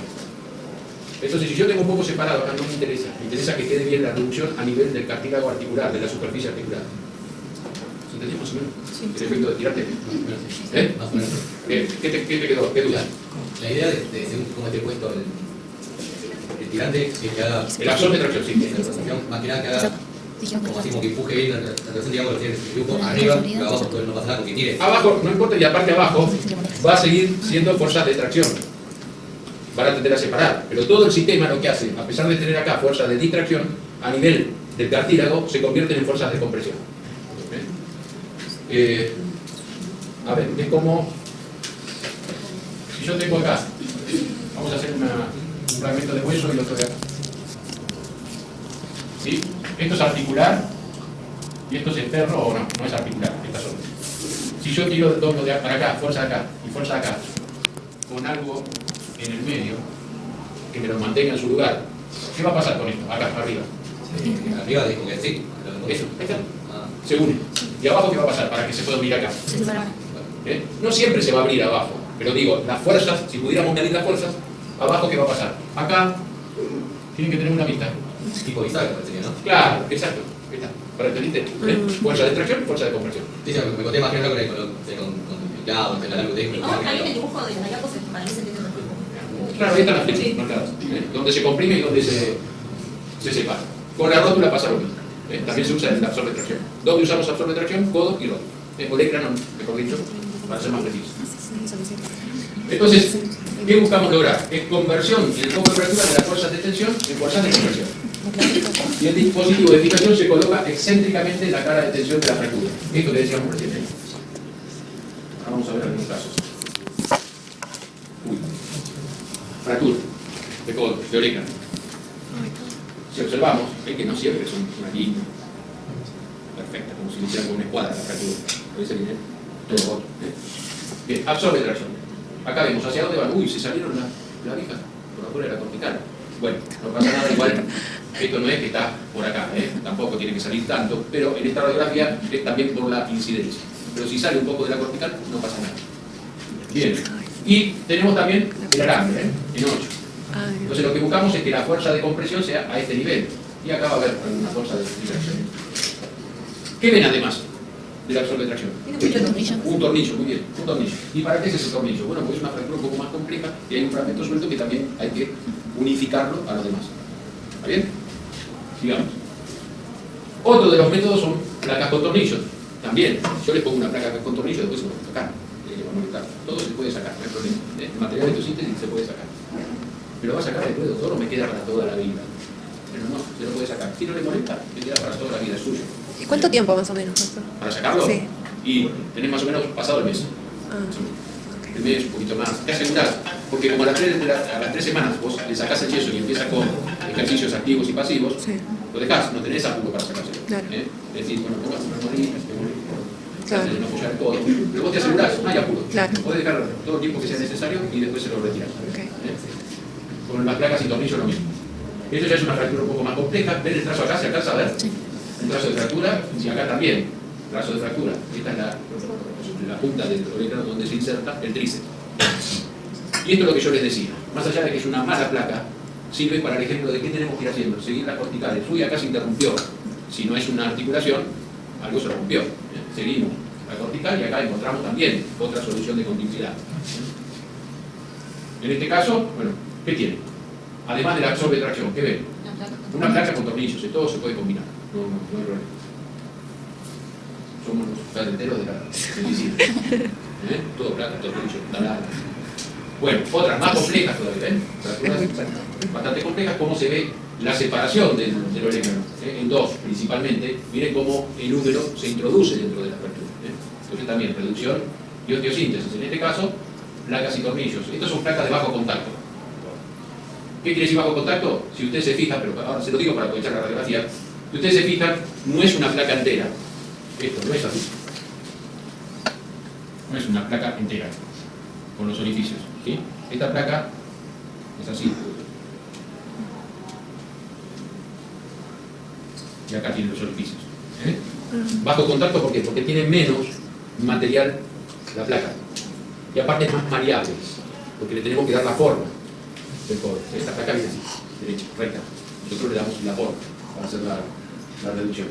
[SPEAKER 1] Entonces, si yo tengo un poco separado, acá no me interesa que quede bien la reducción a nivel del cartílago articular, de la superficie articular. ¿Se entendió más o menos? Sí. El efecto de tirante. ¿Eh?
[SPEAKER 6] Más o menos.
[SPEAKER 1] ¿Qué te quedó? ¿Qué duda?
[SPEAKER 6] La idea de según cómo esté puesto el tirante es que haga...
[SPEAKER 1] El absorbe de tracción, sí.
[SPEAKER 6] La tracción, más que nada que haga como así, como que empuje bien la tracción, digamos, lo tiene el dibujo arriba y abajo, entonces no pasa nada porque tire.
[SPEAKER 1] Abajo, no importa, y aparte abajo va a seguir siendo fuerzas de tracción. Van a tender a separar, pero todo el sistema lo que hace, a pesar de tener acá fuerzas de distracción, a nivel del cartílago se convierten en fuerzas de compresión. A ver, es como si yo tengo acá, vamos a hacer un fragmento de hueso y otro de acá. ¿Sí? Esto es articular y esto es externo o no, no es articular, esta zona. Si yo tiro el doble para acá, fuerza de acá y fuerza de acá, con algo en el medio que me lo mantenga en su lugar, ¿qué va a pasar con esto? Acá, arriba.
[SPEAKER 6] Sí, arriba dijo que sí.
[SPEAKER 1] Eso, ahí está. Se une. ¿Y abajo qué va a pasar para que se pueda unir acá? No siempre se va a abrir abajo, pero digo, las fuerzas, si pudiéramos medir las fuerzas, abajo ¿qué va a pasar? Acá tienen que tener una mitad.
[SPEAKER 6] Tipo bisagra, parecería, ¿no?
[SPEAKER 1] Claro, exacto. Ahí está. ¿Para entendiste? Fuerza de tracción y fuerza de compresión.
[SPEAKER 6] Sí, sí, me conté más que nada con el clavo, con el alambre que
[SPEAKER 4] No, está bien el dibujo de la pues para mí se entiende mejor.
[SPEAKER 1] Claro, ahí están las flechas marcadas. Donde se comprime y donde se separa. Con la rótula pasa lo mismo. También se usa el absorbe de tracción. ¿Dónde usamos absorbe de tracción? Codo y rótula. O el ecrano, mejor dicho, para ser más preciso. Entonces, ¿qué buscamos lograr? Es conversión en el foco de fractura de las fuerzas de tensión en fuerzas de compresión. Y el dispositivo de fijación se coloca excéntricamente en la cara de tensión de la fractura. Esto que decíamos recién. Ahora vamos a ver algunos casos. Fractura de codo, de oreca. Si observamos, es que no siempre son una línea perfecta, como si le hicieran con una escuadra la fractura. Parece bien, todo roto. Bien, absorbe tracción. Acá vemos hacia dónde van. Uy, se salieron las clavijas por afuera de la cortical. Bueno, no pasa nada, igual esto no es que está por acá, tampoco tiene que salir tanto, pero en esta radiografía es también por la incidencia. Pero si sale un poco de la cortical, no pasa nada. Bien, y tenemos también el alambre, en 8. Entonces lo que buscamos es que la fuerza de compresión sea a este nivel. Y acá va a haber alguna fuerza de tracción. ¿Qué ven además del absorbe de tracción? Un tornillo, muy bien, un tornillo. ¿Y para qué es ese tornillo? Bueno, pues es una fractura un poco más compleja y hay un fragmento suelto que también hay que unificarlo a los demás. ¿Está bien? Sigamos. Otro de los métodos son placas con tornillos. También, yo les pongo una placa con tornillo, después se lo voy a sacar. Todo se puede sacar, no hay problema. El material de síntesis se puede sacar. Pero va a sacar el ruedo, todo me queda para toda la vida. Pero no, se lo puede sacar. Si no le molesta, me queda para toda la vida, es suyo.
[SPEAKER 3] ¿Y cuánto tiempo más o menos, doctor?
[SPEAKER 1] ¿Para sacarlo?
[SPEAKER 3] Sí.
[SPEAKER 1] Y tenés más o menos pasado el mes. El mes, un poquito más. Te asegurás, porque como a las 3 semanas vos le sacás el yeso y empiezas con ejercicios activos y pasivos, lo dejás, no tenés apuro para sacárselo.
[SPEAKER 3] Claro.
[SPEAKER 1] Es decir, bueno, pongas una armadilla,
[SPEAKER 3] Claro.
[SPEAKER 1] de no apoyar el codo. Pero vos te asegurás, no hay apuro.
[SPEAKER 3] Claro.
[SPEAKER 1] Podés dejar todo el tiempo que sea necesario y después se lo retirás.
[SPEAKER 3] Ok.
[SPEAKER 1] Con las placas y tornillos lo mismo. Esto ya es una fractura un poco más compleja. ¿Ven el trazo acá? ¿Se alcanza a ver?
[SPEAKER 4] Sí.
[SPEAKER 1] Un trazo de fractura y acá también. Trazo de fractura. Esta es la punta del orécrano donde se inserta el tríceps. Y esto es lo que yo les decía. Más allá de que es una mala placa, sirve para el ejemplo de qué tenemos que ir haciendo. Seguir las corticales. Uy, acá se interrumpió. Si no es una articulación, algo se rompió. Seguimos la cortical y acá encontramos también otra solución de continuidad. En este caso, bueno, ¿qué tiene? Además de la absorbe-tracción, ¿qué ven? Una placa con tornillos, todo se puede combinar. No hay problema. Somos los ferreteros de la medicina. Todo placa, tornillos, taladas. Bueno, otras más complejas todavía, ¿ven? Fracturas bastante complejas, cómo se ve la separación del orécrano, en dos principalmente. Miren cómo el útero se introduce dentro de la fractura. Entonces también reducción y osteosíntesis. En este caso, placas y tornillos. Estas son placas de bajo contacto. ¿Qué quiere decir bajo contacto? Si usted se fija, pero ahora se lo digo para aprovechar la radiografía, si ustedes se fijan, no es una placa entera. Esto no es así. No es una placa entera, con los orificios. ¿Sí? Esta placa es así. Y acá tiene los orificios. Bajo contacto, ¿por qué? Porque tiene menos material la placa. Y aparte es más maleable, porque le tenemos que dar la forma del codo. Esta placa viene así, derecha, recta. Nosotros le damos la forma para hacer la reducción.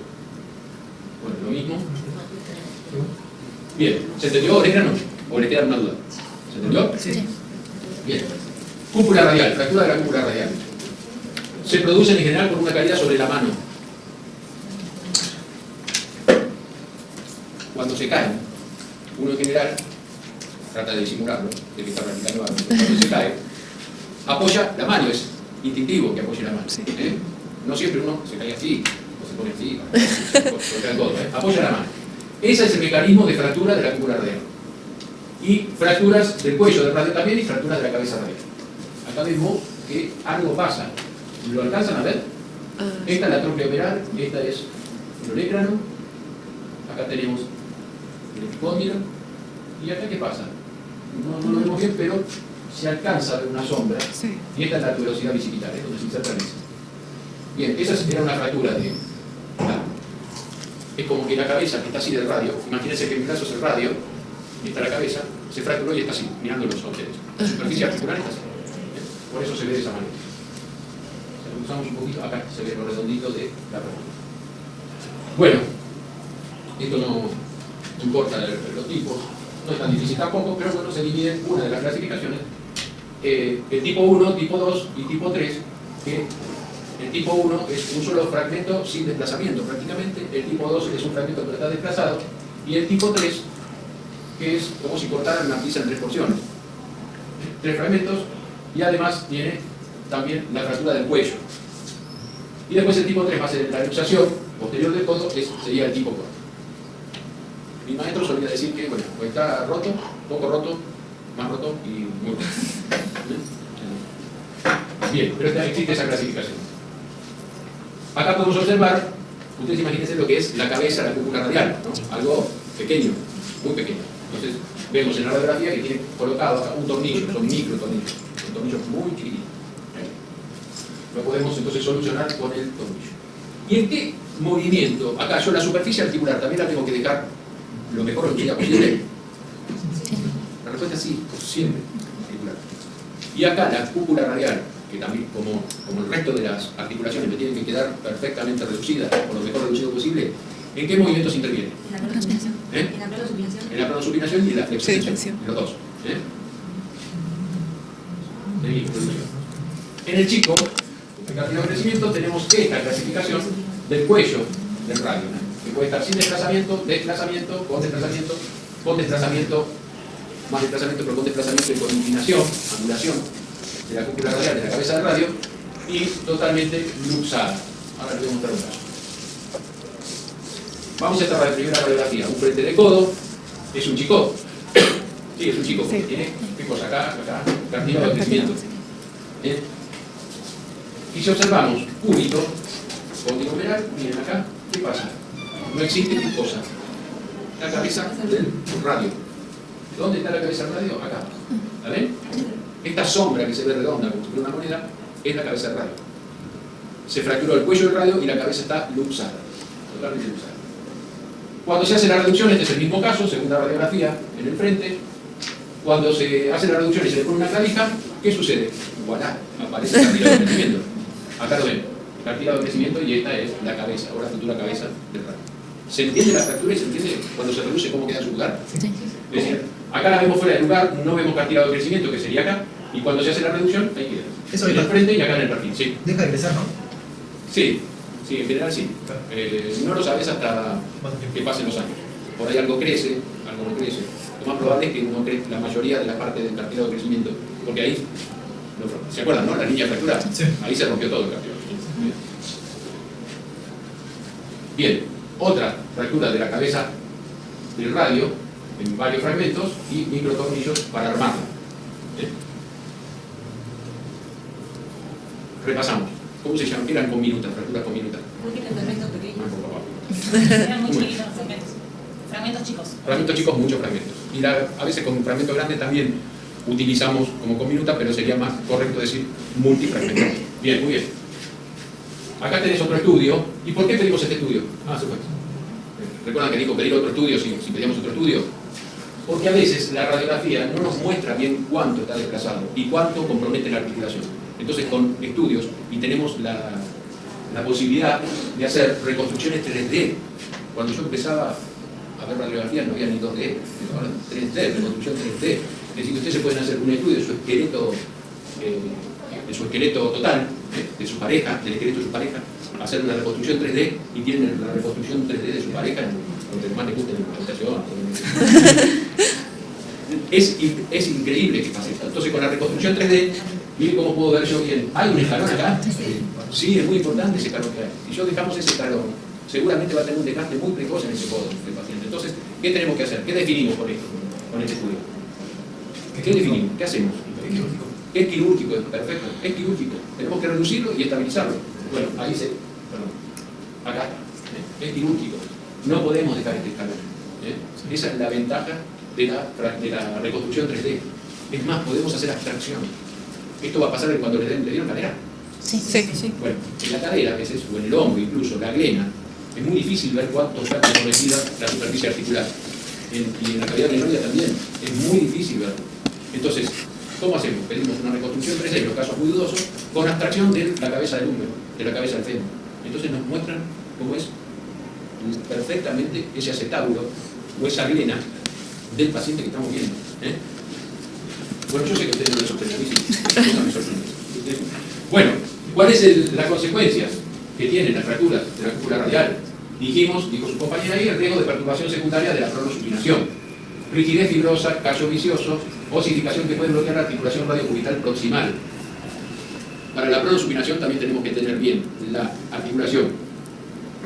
[SPEAKER 1] Bueno, lo mismo. Bien, ¿se entendió orécrano? ¿O le queda una duda? ¿Se entendió?
[SPEAKER 4] Sí.
[SPEAKER 1] Bien. Cúpula radial, fractura de la cúpula radial. Se producen en general por una caída sobre la mano. Cuando se caen, uno en general trata de disimularlo, de que está practicando algo. Cuando se cae, apoya la mano, es instintivo que apoye la mano. No siempre uno se cae así, o se pone así, apoya la mano. Ese es el mecanismo de fractura de la cúpula radial. Y fracturas del cuello del radio también y fracturas de la cabeza radial. Acá vemos que algo pasa. ¿Lo alcanzan a ver? Esta es la tróclea humeral, esta es el orécrano, acá tenemos el epicóndilo, y acá ¿qué pasa? No lo vemos bien, pero se alcanza a ver una sombra,
[SPEAKER 3] Sí.
[SPEAKER 1] y esta es la tuberosidad bicipital, donde se inserta el ese. Bien, esa era una fractura de... Es como que la cabeza que está así del radio, imagínense que mi brazo es el radio, y está la cabeza, se fracturó y está así, mirando los objetos. La superficie articular está así. Por eso se ve de esa manera. Si lo usamos un poquito, acá se ve lo redondito de la fractura. Bueno, esto no importa los tipos, no es tan difícil tampoco, pero bueno, se divide una de las clasificaciones. El tipo 1, tipo 2 y tipo 3, que el tipo 1 es un solo fragmento sin desplazamiento prácticamente, el tipo 2 es un fragmento que está desplazado, y el tipo 3, que es como si cortaran una pizza en 3 porciones. 3 fragmentos, y además tiene también la fractura del cuello. Y después el tipo 3 va a ser la luxación posterior del codo, que sería el tipo 4. Mi maestro solía decir que, bueno, pues está roto, poco roto, más roto y muy roto. Bien, pero existe esa clasificación. Acá podemos observar, ustedes imagínense lo que es la cabeza, la cúpula radial, ¿no? Algo pequeño, muy pequeño. Entonces, vemos en la radiografía que tiene colocado acá un tornillo, son microtornillos, son tornillos muy chiquititos. Lo podemos entonces solucionar con el tornillo. ¿Y en qué movimiento? Acá yo la superficie articular también la tengo que dejar lo mejor horquilla posible. La respuesta es sí, siempre articular. Y acá la cúpula radial, que también como el resto de las articulaciones me tienen que quedar perfectamente reducidas, o lo mejor reducido posible, ¿en qué movimientos interviene?
[SPEAKER 4] En la pronosupinación.
[SPEAKER 1] ¿Eh?
[SPEAKER 4] En la pronosupinación.
[SPEAKER 1] En la pronosupinación y en la flexión.
[SPEAKER 3] Sí,
[SPEAKER 1] En los dos. En el chico, en cartílago de crecimiento, tenemos esta clasificación del cuello del radio, que puede estar sin desplazamiento, desplazamiento, con desplazamiento, más desplazamiento, pero con desplazamiento y con inclinación, angulación de la cúpula radial de la cabeza del radio, y totalmente luxada. Ahora les voy a mostrar un caso. Vamos a esta primera radiografía. Un frente de codo, es un chico. Sí, es un chico, porque tiene, ¿qué cosa? Acá, cartílago de crecimiento. ¿Bien? Y si observamos cúbito, código humeral, miren acá, ¿qué pasa? No existe glucosa. la cabeza del radio. ¿Dónde está la cabeza del radio? Acá. ¿La ven? Esta sombra que se ve redonda como si fuera una moneda es la cabeza del radio. Se fracturó el cuello del radio y la cabeza está luxada, totalmente luxada. Cuando se hace la reducción, este es el mismo caso, segunda radiografía en el frente. Cuando se hace la reducción y se le pone una clavija, ¿qué sucede? Voilà, aparece el cartílago de crecimiento. Acá lo ven, cartílago de crecimiento, y esta es la cabeza, o la futura cabeza del radio. ¿Se entiende la fractura y se entiende cuando se reduce cómo queda en su lugar?
[SPEAKER 3] Sí.
[SPEAKER 1] Es decir, acá la vemos fuera de lugar, no vemos cartílago de crecimiento, que sería acá, y cuando se hace la reducción, ahí queda.
[SPEAKER 5] Eso
[SPEAKER 1] en el frente y acá en el perfil, sí.
[SPEAKER 5] Deja de crecer, ¿no?
[SPEAKER 1] Sí, sí, en general sí.
[SPEAKER 5] Claro.
[SPEAKER 1] No lo sabes hasta que pasen los años. Por ahí algo crece, algo no crece. Lo más probable es que no crezca la mayoría de la parte del cartílago de crecimiento, porque ahí, ¿se acuerdan, no? La línea fracturada.
[SPEAKER 5] Sí.
[SPEAKER 1] Ahí se rompió todo el cartílago. Bien, otra fractura de la cabeza del radio en varios fragmentos y microtornillos para armarla. Repasamos. ¿Cómo se llaman? Eran con minutas, fracturas con minutas.
[SPEAKER 4] ¿Por qué eran fragmentos pequeños?
[SPEAKER 1] No, por favor.
[SPEAKER 4] Eran muy chiquitos los fragmentos. Fragmentos chicos.
[SPEAKER 1] Fragmentos chicos, muchos fragmentos. Y a veces con un fragmento grande también utilizamos como con minuta, pero sería más correcto decir multifragmentos. Bien, muy bien. Acá tenés otro estudio. ¿Y por qué pedimos este estudio? Se fue. ¿Recuerdan que dijo pedir otro estudio si pedíamos otro estudio? Porque a veces la radiografía no nos muestra bien cuánto está desplazado y cuánto compromete la articulación. Entonces, con estudios, y tenemos la posibilidad de hacer reconstrucciones 3D. Cuando yo empezaba a ver radiografías no había ni 2D, ahora 3D, reconstrucción 3D. Es decir, que ustedes se pueden hacer un estudio de su esqueleto total, de su pareja, del esqueleto de su pareja, hacer una reconstrucción 3D y tienen la reconstrucción 3D de su pareja, donde más les guste en la habitación. Es increíble que pase esto. Entonces, con la reconstrucción 3D, miren cómo puedo ver yo bien. ¿Hay un escalón acá? Sí, es muy importante ese escalón que hay. Si yo dejamos ese escalón, seguramente va a tener un desgaste muy precoz en ese codo del paciente. Entonces, ¿qué tenemos que hacer? ¿Qué definimos con esto, con este estudio? ¿Qué definimos? ¿Qué hacemos? Es quirúrgico, perfecto. Es quirúrgico. Tenemos que reducirlo y estabilizarlo. Bueno, ahí perdón. Acá está. Es quirúrgico. No podemos dejar este escalón. Esa es la ventaja de la reconstrucción 3D. Es más, podemos hacer abstracción. Esto va a pasar cuando le dieron cadera.
[SPEAKER 3] Sí.
[SPEAKER 1] Bueno, en la cadera, que es eso, o en el hombro incluso, la glena, es muy difícil ver cuánto está comprometida la superficie articular. Y en la cavidad glenoidea también, es muy difícil verlo. Entonces, ¿cómo hacemos? Pedimos una reconstrucción 3D en los casos muy dudosos, con abstracción de la cabeza del húmero, de la cabeza del fémur. Entonces nos muestran cómo es perfectamente ese acetábulo o esa glena del paciente que estamos viendo. Bueno, yo sé que ustedes no les sorprende, a mí sí, me sorprende. Bueno, ¿cuáles son las consecuencias que tienen las fracturas de la cúpula radial? Dijimos, dijo su compañera ahí, el riesgo de perturbación secundaria de la pronosupinación. Rigidez fibrosa, callo vicioso, osificación que puede bloquear la articulación radiocubital proximal. Para la pronosupinación también tenemos que tener bien la articulación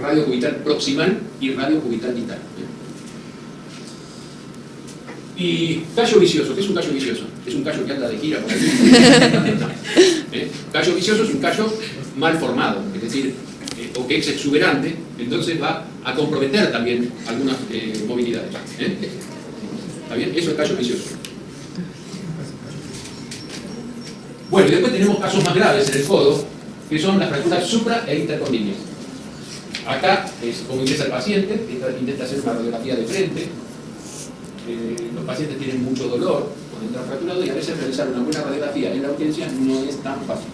[SPEAKER 1] radiocubital proximal y radiocubital distal. Y callo vicioso, ¿qué es un callo vicioso? Es un callo que anda de gira por ahí. Callo vicioso es un callo mal formado, es decir, o que es exuberante, entonces va a comprometer también algunas movilidades. ¿Está bien? Eso es callo vicioso. Bueno, y después tenemos casos más graves en el codo, que son las fracturas supra e intercondylias. Acá es como ingresa el paciente, intenta hacer una radiografía de frente. Los pacientes tienen mucho dolor cuando entran fracturados y a veces realizar una buena radiografía en la urgencia no es tan fácil.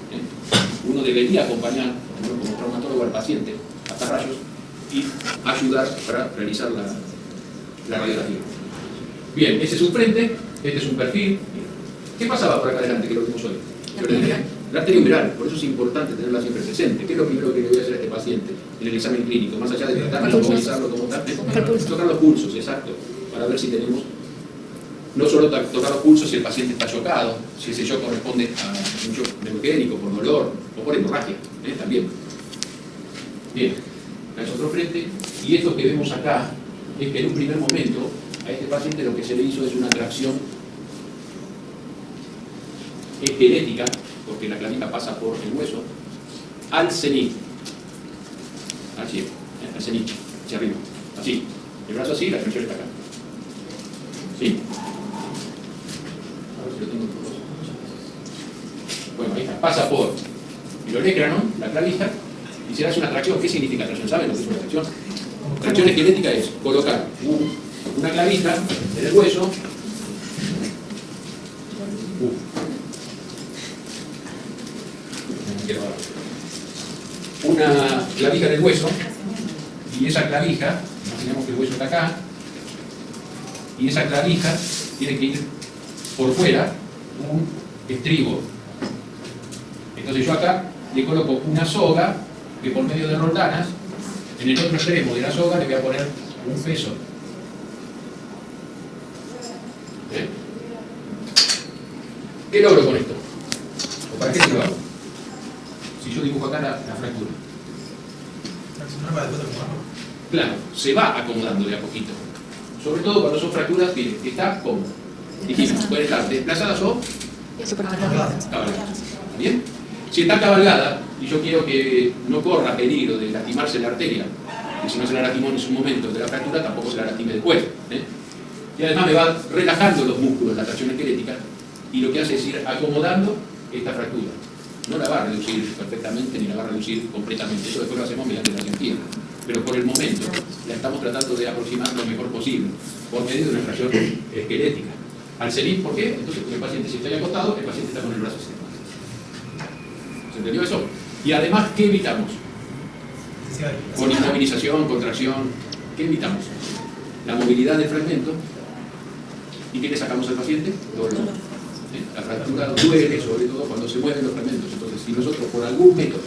[SPEAKER 1] Uno debería acompañar como traumatólogo al paciente hasta rayos y ayudar para realizar la radiografía. Bien, ese es un frente, este es un perfil. ¿Qué pasaba por acá adelante que lo vimos hoy? La arteria umbral, por eso es importante tenerla siempre presente. ¿Qué es lo primero que le voy a hacer a este paciente en el examen clínico? Más allá de tratarlo, movilizarlo como tal, tocar los pulsos, exacto, para ver si tenemos, no solo tocar los pulsos si el paciente está chocado, si ese shock corresponde a un shock neurogénico, por dolor o por hemorragia, también. Bien, acá es otro frente, y esto que vemos acá es que en un primer momento a este paciente lo que se le hizo es una tracción esquelética, porque la clavija pasa por el hueso, al cenit, así, al cenit, hacia arriba, así. El brazo así, la tracción está acá. ¿Sí? A ver si lo tengo por dos. Bueno, ahí está. Pasa por el olecranon, la clavija, y se hace una tracción. ¿Qué significa tracción? ¿Saben lo que es una tracción? Tracción esquelética es colocar una clavija en el hueso. Una clavija en el hueso, y esa clavija, imaginemos que el hueso está acá, y esa clavija tiene que ir por fuera un estribo. Entonces yo acá le coloco una soga que por medio de roldanas, en el otro extremo de la soga le voy a poner un peso. ¿Eh? ¿Qué logro con esto? ¿O para qué se lo hago? Si yo dibujo acá la fractura. Claro, se va acomodando de a poquito. Sobre todo cuando son fracturas que está como dijimos, pueden estar desplazadas o cabalgadas. ¿Bien? Si está cabalgada y yo quiero que no corra peligro de lastimarse la arteria, y si no se la lastimó en su momento de la fractura, tampoco se la lastime después. Y además me va relajando los músculos, la tracción esquelética, y lo que hace es ir acomodando esta fractura. No la va a reducir perfectamente ni la va a reducir completamente. Eso después lo hacemos mediante la cirugía. Pero por el momento la estamos tratando de aproximar lo mejor posible por medio de una tracción esquelética. Al salir, ¿por qué? Entonces, el paciente, si está ahí acostado, el paciente está con el brazo así. ¿Se entendió eso? Y además, ¿qué evitamos? Con inmovilización, contracción, ¿qué evitamos? La movilidad del fragmento. ¿Y qué le sacamos al paciente? Dolor. La fractura duele, sobre todo cuando se mueven los fragmentos. Entonces, si nosotros por algún método,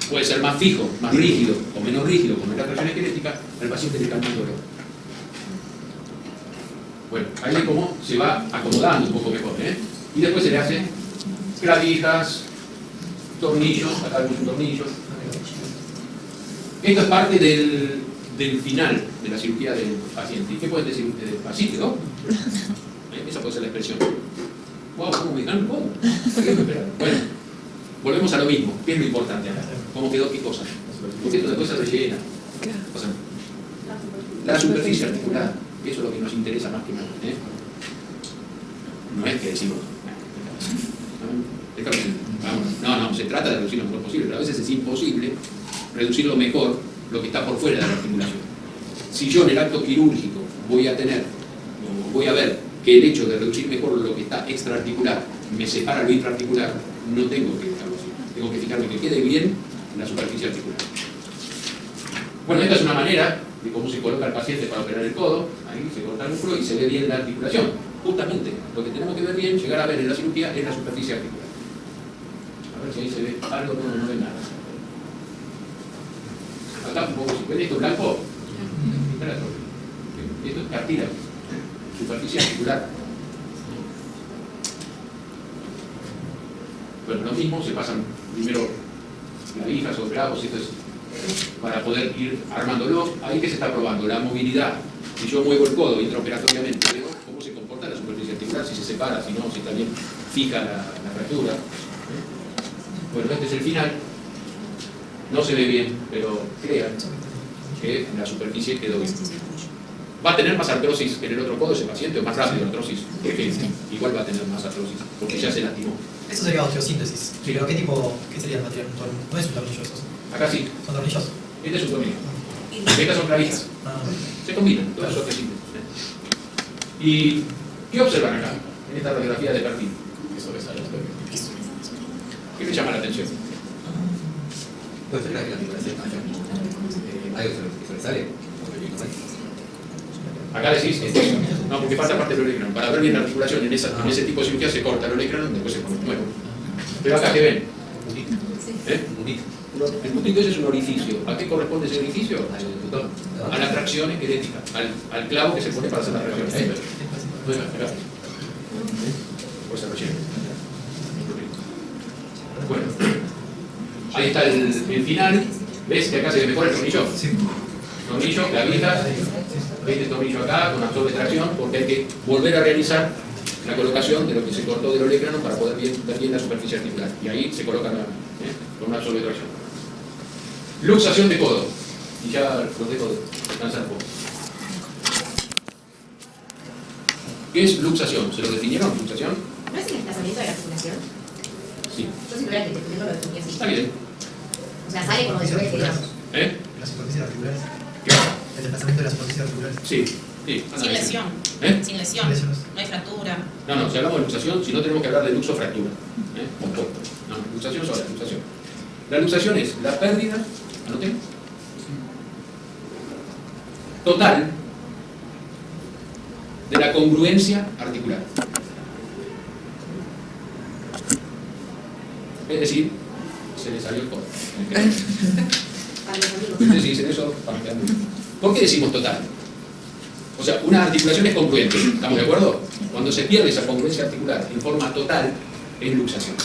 [SPEAKER 1] puede ser más fijo, más rígido o menos rígido, como es la tracción esquelética, al paciente le calma el dolor. Bueno, ahí es como se va acomodando un poco mejor, y después se le hace clavijas, tornillos, acá vemos un tornillo. Esto es parte del final de la cirugía del paciente. ¿Y qué pueden decir ustedes? ¿Paciente, no? Esa puede ser la expresión. Wow, ¿cómo me ganan? Bueno, volvemos a lo mismo. ¿Qué es lo importante acá? ¿Cómo quedó qué cosa? Porque esto después se rellena. O sea, la superficie articular, eso es lo que nos interesa más que nada. No es que decimos, no, se trata de reducir lo mejor posible, pero a veces es imposible reducir lo mejor lo que está por fuera de la articulación. Si yo en el acto quirúrgico voy a ver que el hecho de reducir mejor lo que está extraarticular me separa lo intraarticular, no tengo que dejarlo así. Tengo que fijarme que quede bien la superficie articular. Bueno, esta es una manera de cómo se coloca el paciente para operar el codo. Ahí se corta el músculo y se ve bien la articulación. Justamente, lo que tenemos que ver bien, llegar a ver en la cirugía, es la superficie articular. A ver si ahí se ve algo, no ve nada. Acá un poco, si ven esto blanco, esto es cartílago, superficie articular. Bueno, lo mismo, se pasan primero clavijas o clavos, esto es para poder ir armándolo. Ahí que se está probando la movilidad. Si yo muevo el codo intraoperatoriamente, veo cómo se comporta la superficie articular, si se separa, si no, si está bien fija la fractura. Bueno, este es el final. No se ve bien, pero crean que la superficie quedó bien. ¿Va a tener más artrosis que en el otro codo ese paciente o más rápido artrosis? Porque igual va a tener más artrosis, porque ya se lastimó.
[SPEAKER 5] Esto sería osteosíntesis.
[SPEAKER 1] Sí.
[SPEAKER 5] Pero ¿qué sería el material? No es un tornillo eso.
[SPEAKER 1] Acá sí.
[SPEAKER 5] Son tornillos.
[SPEAKER 1] Este es un tornillo. Estas son clavijas. Se combinan, todas son osteosíntesis. ¿Y qué observan acá, en esta radiografía de perfil? ¿Qué les llama la atención?
[SPEAKER 6] Puede ser la articulación mayor. Algo que sobresale.
[SPEAKER 1] Acá decís, no, porque falta parte del olecranon. Para ver bien la articulación en ese tipo de cirugía se corta el olecranon, después se pone nuevo. Pero acá, ¿qué ven?
[SPEAKER 6] Un puntito.
[SPEAKER 1] El puntito ese es un orificio. ¿A qué corresponde ese orificio? A la tracción esquelética, al clavo que se pone para hacer la tracción. Acá. Pues se rellena. Bueno, ahí está el final. ¿Ves que acá se ve mejor el tornillo?
[SPEAKER 5] Sí.
[SPEAKER 1] Tornillo, clavijas. Este tornillo acá con absorbe tracción, porque hay que volver a realizar la colocación de lo que se cortó del olecranon para poder ver bien la superficie articular. Y ahí se coloca con una absorbe tracción. Luxación de codo. Y ya los dejo descansar un poco. ¿Qué es luxación? ¿Se lo definieron, luxación?
[SPEAKER 4] ¿No es el desplazamiento de la articulación?
[SPEAKER 1] Sí.
[SPEAKER 4] Yo si tuviera que definirlo lo definí así.
[SPEAKER 1] Está bien.
[SPEAKER 4] O sea, sale como de juez, digamos.
[SPEAKER 1] ¿Eh?
[SPEAKER 5] Las superficies articulares.
[SPEAKER 1] ¿Qué?
[SPEAKER 5] El desplazamiento de las superficies articulares.
[SPEAKER 1] Sí. Sí. anda
[SPEAKER 7] Sin
[SPEAKER 1] bien.
[SPEAKER 7] lesión.
[SPEAKER 1] ¿Eh?
[SPEAKER 7] Sin lesión.
[SPEAKER 5] Sin lesiones.
[SPEAKER 7] No hay fractura.
[SPEAKER 1] No, si hablamos de luxación, si no tenemos que hablar de luxofractura. Compuesto. No, luxación sola, luxación. La luxación es la pérdida, anoten, total de la congruencia articular. Es decir, se le salió el codo.
[SPEAKER 4] Para los amigos.
[SPEAKER 1] Ustedes dicen eso para quedar muy bien. ¿Por qué decimos total? O sea, una articulación es congruente, ¿estamos de acuerdo? Cuando se pierde esa congruencia articular en forma total, es luxación.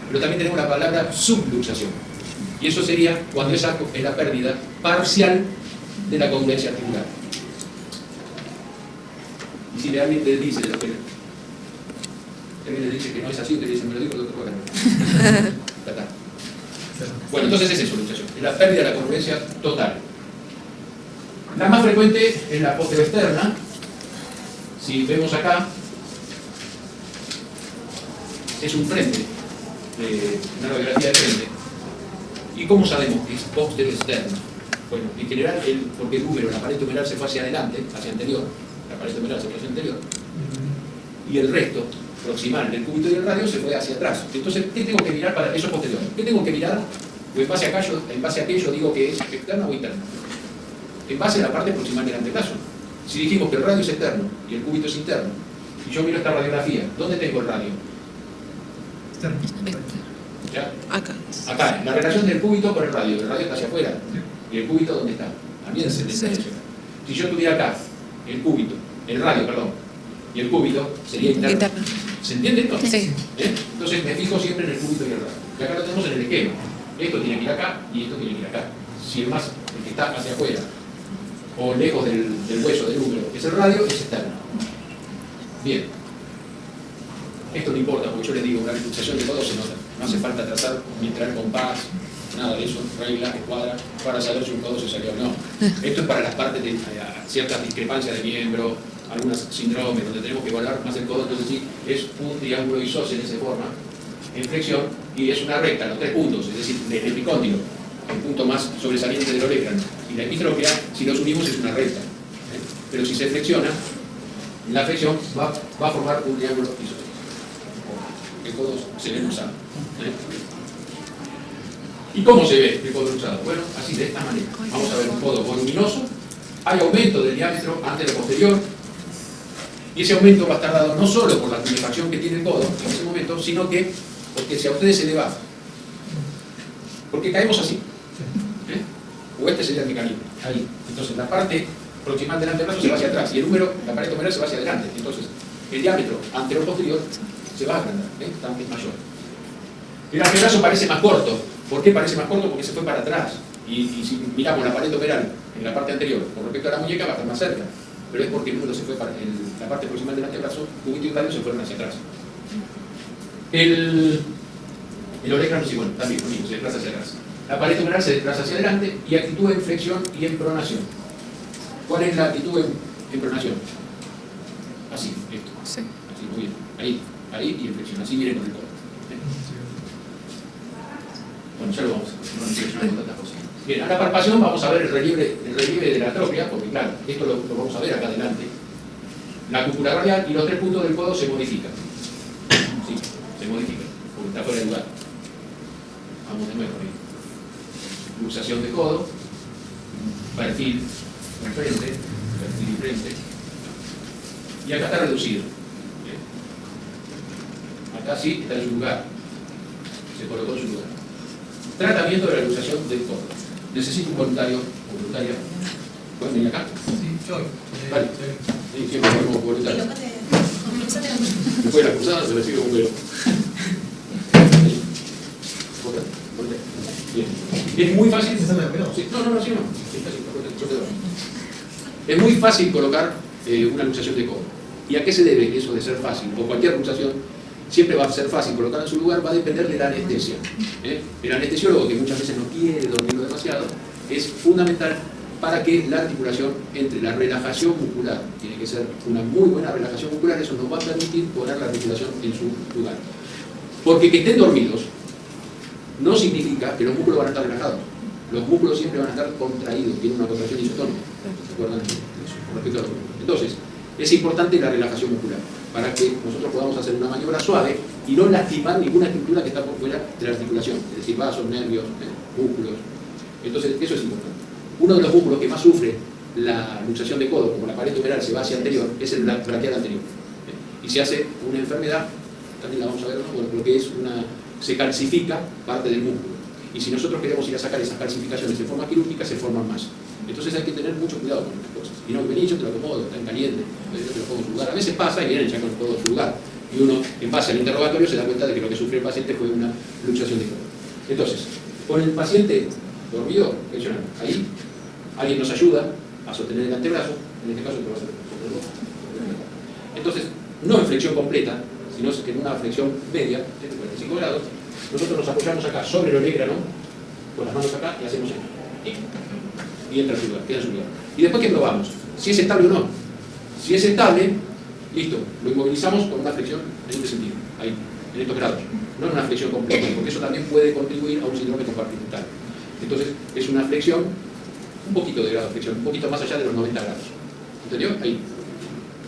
[SPEAKER 1] Pero también tenemos la palabra subluxación. Y eso sería cuando esa es la pérdida parcial de la congruencia articular. Y si alguien le dice lo que alguien le dice que no es así, usted le dice, me lo dijo el doctor Bacán. Bueno, entonces es eso, luxación. Es la pérdida de la congruencia total. La más frecuente es la posteroexterna. Si vemos acá, es un frente, una radiografía de frente. ¿Y cómo sabemos que es posteroexterna? Bueno, en general, porque el húmero, la pared humeral se fue hacia adelante, hacia anterior, la pared humeral se fue hacia anterior, y el resto proximal del cúbito y el radio se fue hacia atrás. Entonces, ¿qué tengo que mirar para eso posterior? ¿Qué tengo que mirar? O en base a aquello digo que es externa o interna. En base a la parte proximal del antebrazo. Si dijimos que el radio es externo y el cúbito es interno, y yo miro esta radiografía, ¿dónde tengo el radio?
[SPEAKER 5] Externo.
[SPEAKER 1] ¿Ya?
[SPEAKER 3] Acá.
[SPEAKER 1] Acá, la relación del cúbito con el radio está hacia afuera. ¿Y el cúbito dónde está? También se
[SPEAKER 3] Sí.
[SPEAKER 1] Si yo tuviera acá el cúbito, el radio, perdón, y el cúbito sería interno.
[SPEAKER 3] Interna.
[SPEAKER 1] ¿Se entiende esto?
[SPEAKER 3] Sí.
[SPEAKER 1] Entonces me fijo siempre en el cúbito y el radio. Y acá lo tenemos en el esquema. Esto tiene que ir acá y esto tiene que ir acá. Si el que está hacia afuera o lejos del hueso, del húmero, es el radio, es externo. Bien. Esto no importa, porque yo les digo, una luxación de codo se nota. No hace falta trazar ni traer compás, nada de eso, regla, escuadra, para saber si un codo se salió o no. Esto es para las partes de ciertas discrepancias de miembro, algunas síndromes, donde tenemos que evaluar más el codo. Entonces sí, es un triángulo isósceles de forma, en flexión, y es una recta, los 3 puntos, es decir, el epicóndilo, el punto más sobresaliente del orécrano. Y la epitropia, si los unimos, es una recta. Pero si se flexiona, la flexión va a formar un triángulo isósceles. El codo se ve usado. ¿Y cómo se ve el codo usado? Bueno, así, de esta manera. Vamos a ver un codo voluminoso. Hay aumento del diámetro ante lo posterior. Y ese aumento va a estar dado no solo por la tumefacción que tiene el codo en ese momento, sino que porque si a ustedes se le va, porque caemos así, o este sería el mecanismo, ahí. Entonces la parte proximal del antebrazo se va hacia atrás y el húmero, la pared humeral se va hacia adelante. Entonces el diámetro anterior-posterior se va a agrandar, es mayor. El antebrazo parece más corto. ¿Por qué parece más corto? Porque se fue para atrás. Y si miramos la pared humeral en la parte anterior con respecto a la muñeca va a estar más cerca. Pero es porque el húmero se fue para la parte proximal del antebrazo, cúbito y radio se fueron hacia atrás. El orécrano, sí, bueno, también lo mismo, se desplaza hacia atrás. La pared humeral se desplaza hacia adelante y actitud en flexión y en pronación. ¿Cuál es la actitud en pronación? Así, esto.
[SPEAKER 3] Sí.
[SPEAKER 1] Así, muy bien. Ahí y en flexión. Así viene con el codo. Bueno, ya lo vamos a ver. No reflexionar con tantas cosas. Bien, a la palpación vamos a ver el relieve de la atropia, porque claro, esto lo vamos a ver acá adelante. La cúpula radial y los 3 puntos del codo se modifican. Sí, se modifican, porque está fuera de lugar. Vamos de nuevo. Luxación de codo, perfil enfrente, perfil y frente. Y acá está reducido. Bien. Acá sí está en su lugar. Se colocó en su lugar. Tratamiento de la luxación del codo. Necesito un voluntario o voluntaria. ¿Pueden venir acá?
[SPEAKER 5] Sí, yo.
[SPEAKER 1] Vale. Sí, siempre tenemos voluntarios. Después de la cruzada se recibe un vuelo. Bien. Es muy fácil.
[SPEAKER 5] ¿Esa me veo?
[SPEAKER 1] Sí, no. Es muy fácil colocar una luxación de codo. ¿Y a qué se debe eso de ser fácil? O cualquier luxación siempre va a ser fácil colocarla en su lugar, va a depender de la anestesia. El anestesiólogo, que muchas veces no quiere dormirlo demasiado, es fundamental para que la articulación entre. La relajación muscular tiene que ser una muy buena relajación muscular, eso nos va a permitir poner la articulación en su lugar. Porque que estén dormidos no significa que los músculos van a estar relajados. Los músculos siempre van a estar contraídos, tienen una contracción isotónica. ¿Se acuerdan de eso? Con respecto a los músculos. Entonces, es importante la relajación muscular para que nosotros podamos hacer una maniobra suave y no lastimar ninguna estructura que está por fuera de la articulación, es decir, vasos, nervios, músculos. Entonces, eso es importante. Uno de los músculos que más sufre la luxación de codo, como la pared humeral se va hacia anterior, es el braquial anterior. Y se hace una enfermedad, también la vamos a ver, ¿no? Bueno, porque se calcifica parte del músculo. Y si nosotros queremos ir a sacar esas calcificaciones de forma quirúrgica, se forman más. Entonces hay que tener mucho cuidado con estas cosas. Y no, vení, yo te lo acomodo, está en caliente, yo te lo pongo en su lugar. A veces pasa y vienen ya con el codo en su lugar. Y uno, en base al interrogatorio, se da cuenta de que lo que sufrió el paciente fue una luxación de codo. Entonces, con el paciente dormido, ahí alguien nos ayuda a sostener el antebrazo, en este caso te va a hacer entonces, no en flexión completa, sino que en una flexión media, de 45 grados, nosotros nos apoyamos acá sobre el orégrano, con las manos acá, y hacemos esto. Y entra en su lugar, queda en su lugar. Y después, ¿qué probamos? Si es estable o no. Si es estable, listo, lo inmovilizamos con una flexión en este sentido, ahí, en estos grados. No en una flexión completa, porque eso también puede contribuir a un síndrome compartimental. Entonces, es una flexión, un poquito de grado de flexión, un poquito más allá de los 90 grados. ¿Entendió? Ahí.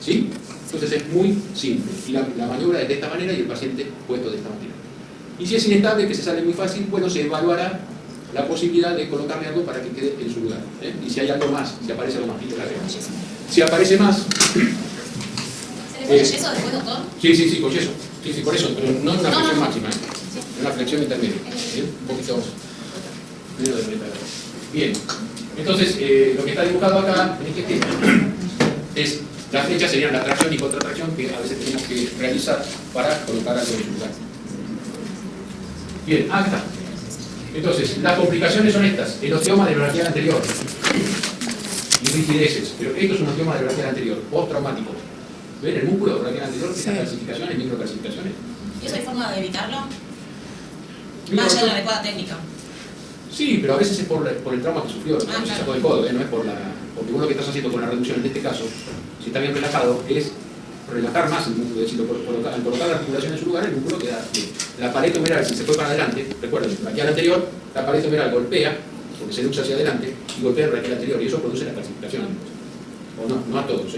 [SPEAKER 1] ¿Sí? Entonces es muy simple. Y la maniobra es de esta manera y el paciente puesto de esta manera. Y si es inestable, que se sale muy fácil, bueno, se evaluará la posibilidad de colocarle algo para que quede en su lugar. Y si hay algo más, si aparece algo más, si aparece más...
[SPEAKER 4] ¿Se le pone yeso después, doctor?
[SPEAKER 1] Sí, con yeso. Sí, por eso, pero no en una flexión máxima, en una flexión intermedia. Un poquito menos de 30 grados. Bien, entonces lo que está dibujado acá en este esquema es las flechas serían la tracción y contratracción que a veces tenemos que realizar para colocar algo en su lugar. Bien, acá. Entonces, las complicaciones son estas: el osteoma del braquial anterior y rigideces, pero esto es un osteoma del braquial anterior, postraumático. ¿Ven el músculo del braquial anterior? Sí. Estas calcificaciones, microcalcificaciones.
[SPEAKER 4] ¿Y eso hay forma de evitarlo? Más allá de la adecuada técnica.
[SPEAKER 1] Sí, pero a veces es por el trauma que sufrió, se sacó del codo, no es por la... Porque vos lo que estás haciendo con la reducción en este caso, si está bien relajado, es relajar más el músculo, es decir, al colocar la articulación en su lugar, el músculo queda bien. La pared humeral, si se fue para adelante, recuerden, el braquial anterior, la pared humeral golpea, porque se lucha hacia adelante, y golpea el braquial anterior, y eso produce la calcificación. O no a todos,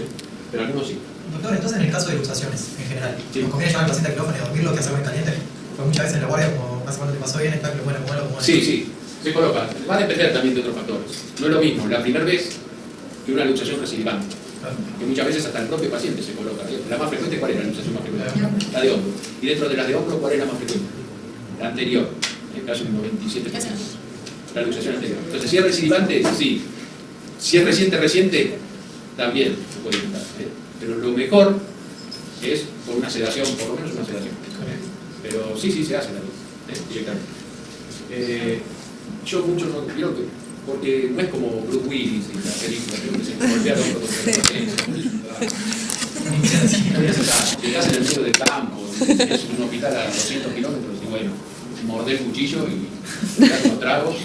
[SPEAKER 1] pero algunos sí.
[SPEAKER 5] Doctor, entonces en el caso de luxaciones, en general,
[SPEAKER 1] sí.
[SPEAKER 5] ¿nos conviene llevar al paciente al quirófano y dormirlo que hacerlo en caliente? Porque muchas veces en la guardia, como hace cuánto te pasó bien, está que lo bueno, como bueno.
[SPEAKER 1] Sí, se coloca. Va a depender también de otros factores. No es lo mismo la primera vez que una luxación recidivante. Que muchas veces hasta el propio paciente se coloca. La más frecuente, ¿cuál es la luxación más frecuente? La de hombro. Y dentro de las de hombro, ¿cuál es la más frecuente? La anterior. En el caso del 97%. La luxación anterior. Entonces, si es recidivante, sí. Si es reciente, también se puede evitar. Pero lo mejor es por una sedación, por lo menos una sedación. Pero sí, se hace también, directamente. Yo mucho no quiero que, porque no es como Bruce Willis y la película, que se golpea el hombro contra la pared. Si estás en el medio del campo, es un hospital a 200 kilómetros, y bueno, mordés el cuchillo y das unos tragos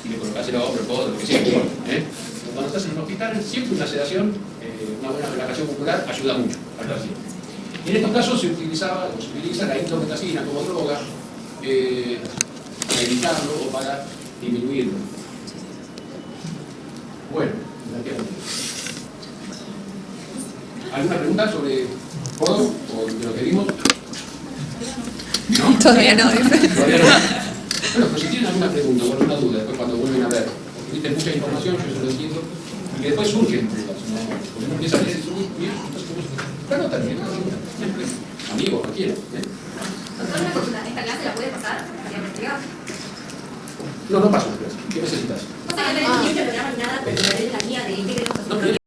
[SPEAKER 1] y le colocás el hombro, el codo, lo que sea. Cuando estás en un hospital, siempre una sedación, una buena relajación muscular ayuda mucho al paciente. Y en estos casos se utiliza la indometacina como droga para evitarlo o para disminuirlo. Bueno, ¿alguna pregunta sobre codo o de lo que vimos? ¿No?
[SPEAKER 3] Todavía no.
[SPEAKER 1] Todavía no. Bueno, pero si tienen alguna pregunta o alguna duda, después cuando vuelven a ver, porque viste mucha información, yo eso lo entiendo, y que después surgen dudas, ¿no? Porque uno empieza a leer y dice, claro, también, siempre, amigos, cualquiera.
[SPEAKER 2] Una consulta, ¿esta clase la puede pasar?
[SPEAKER 1] No paso la clase. ¿Qué necesitas?
[SPEAKER 2] O sea, no tenemos ni un programa ni nada, pero tenés la guía de qué queremos hacer.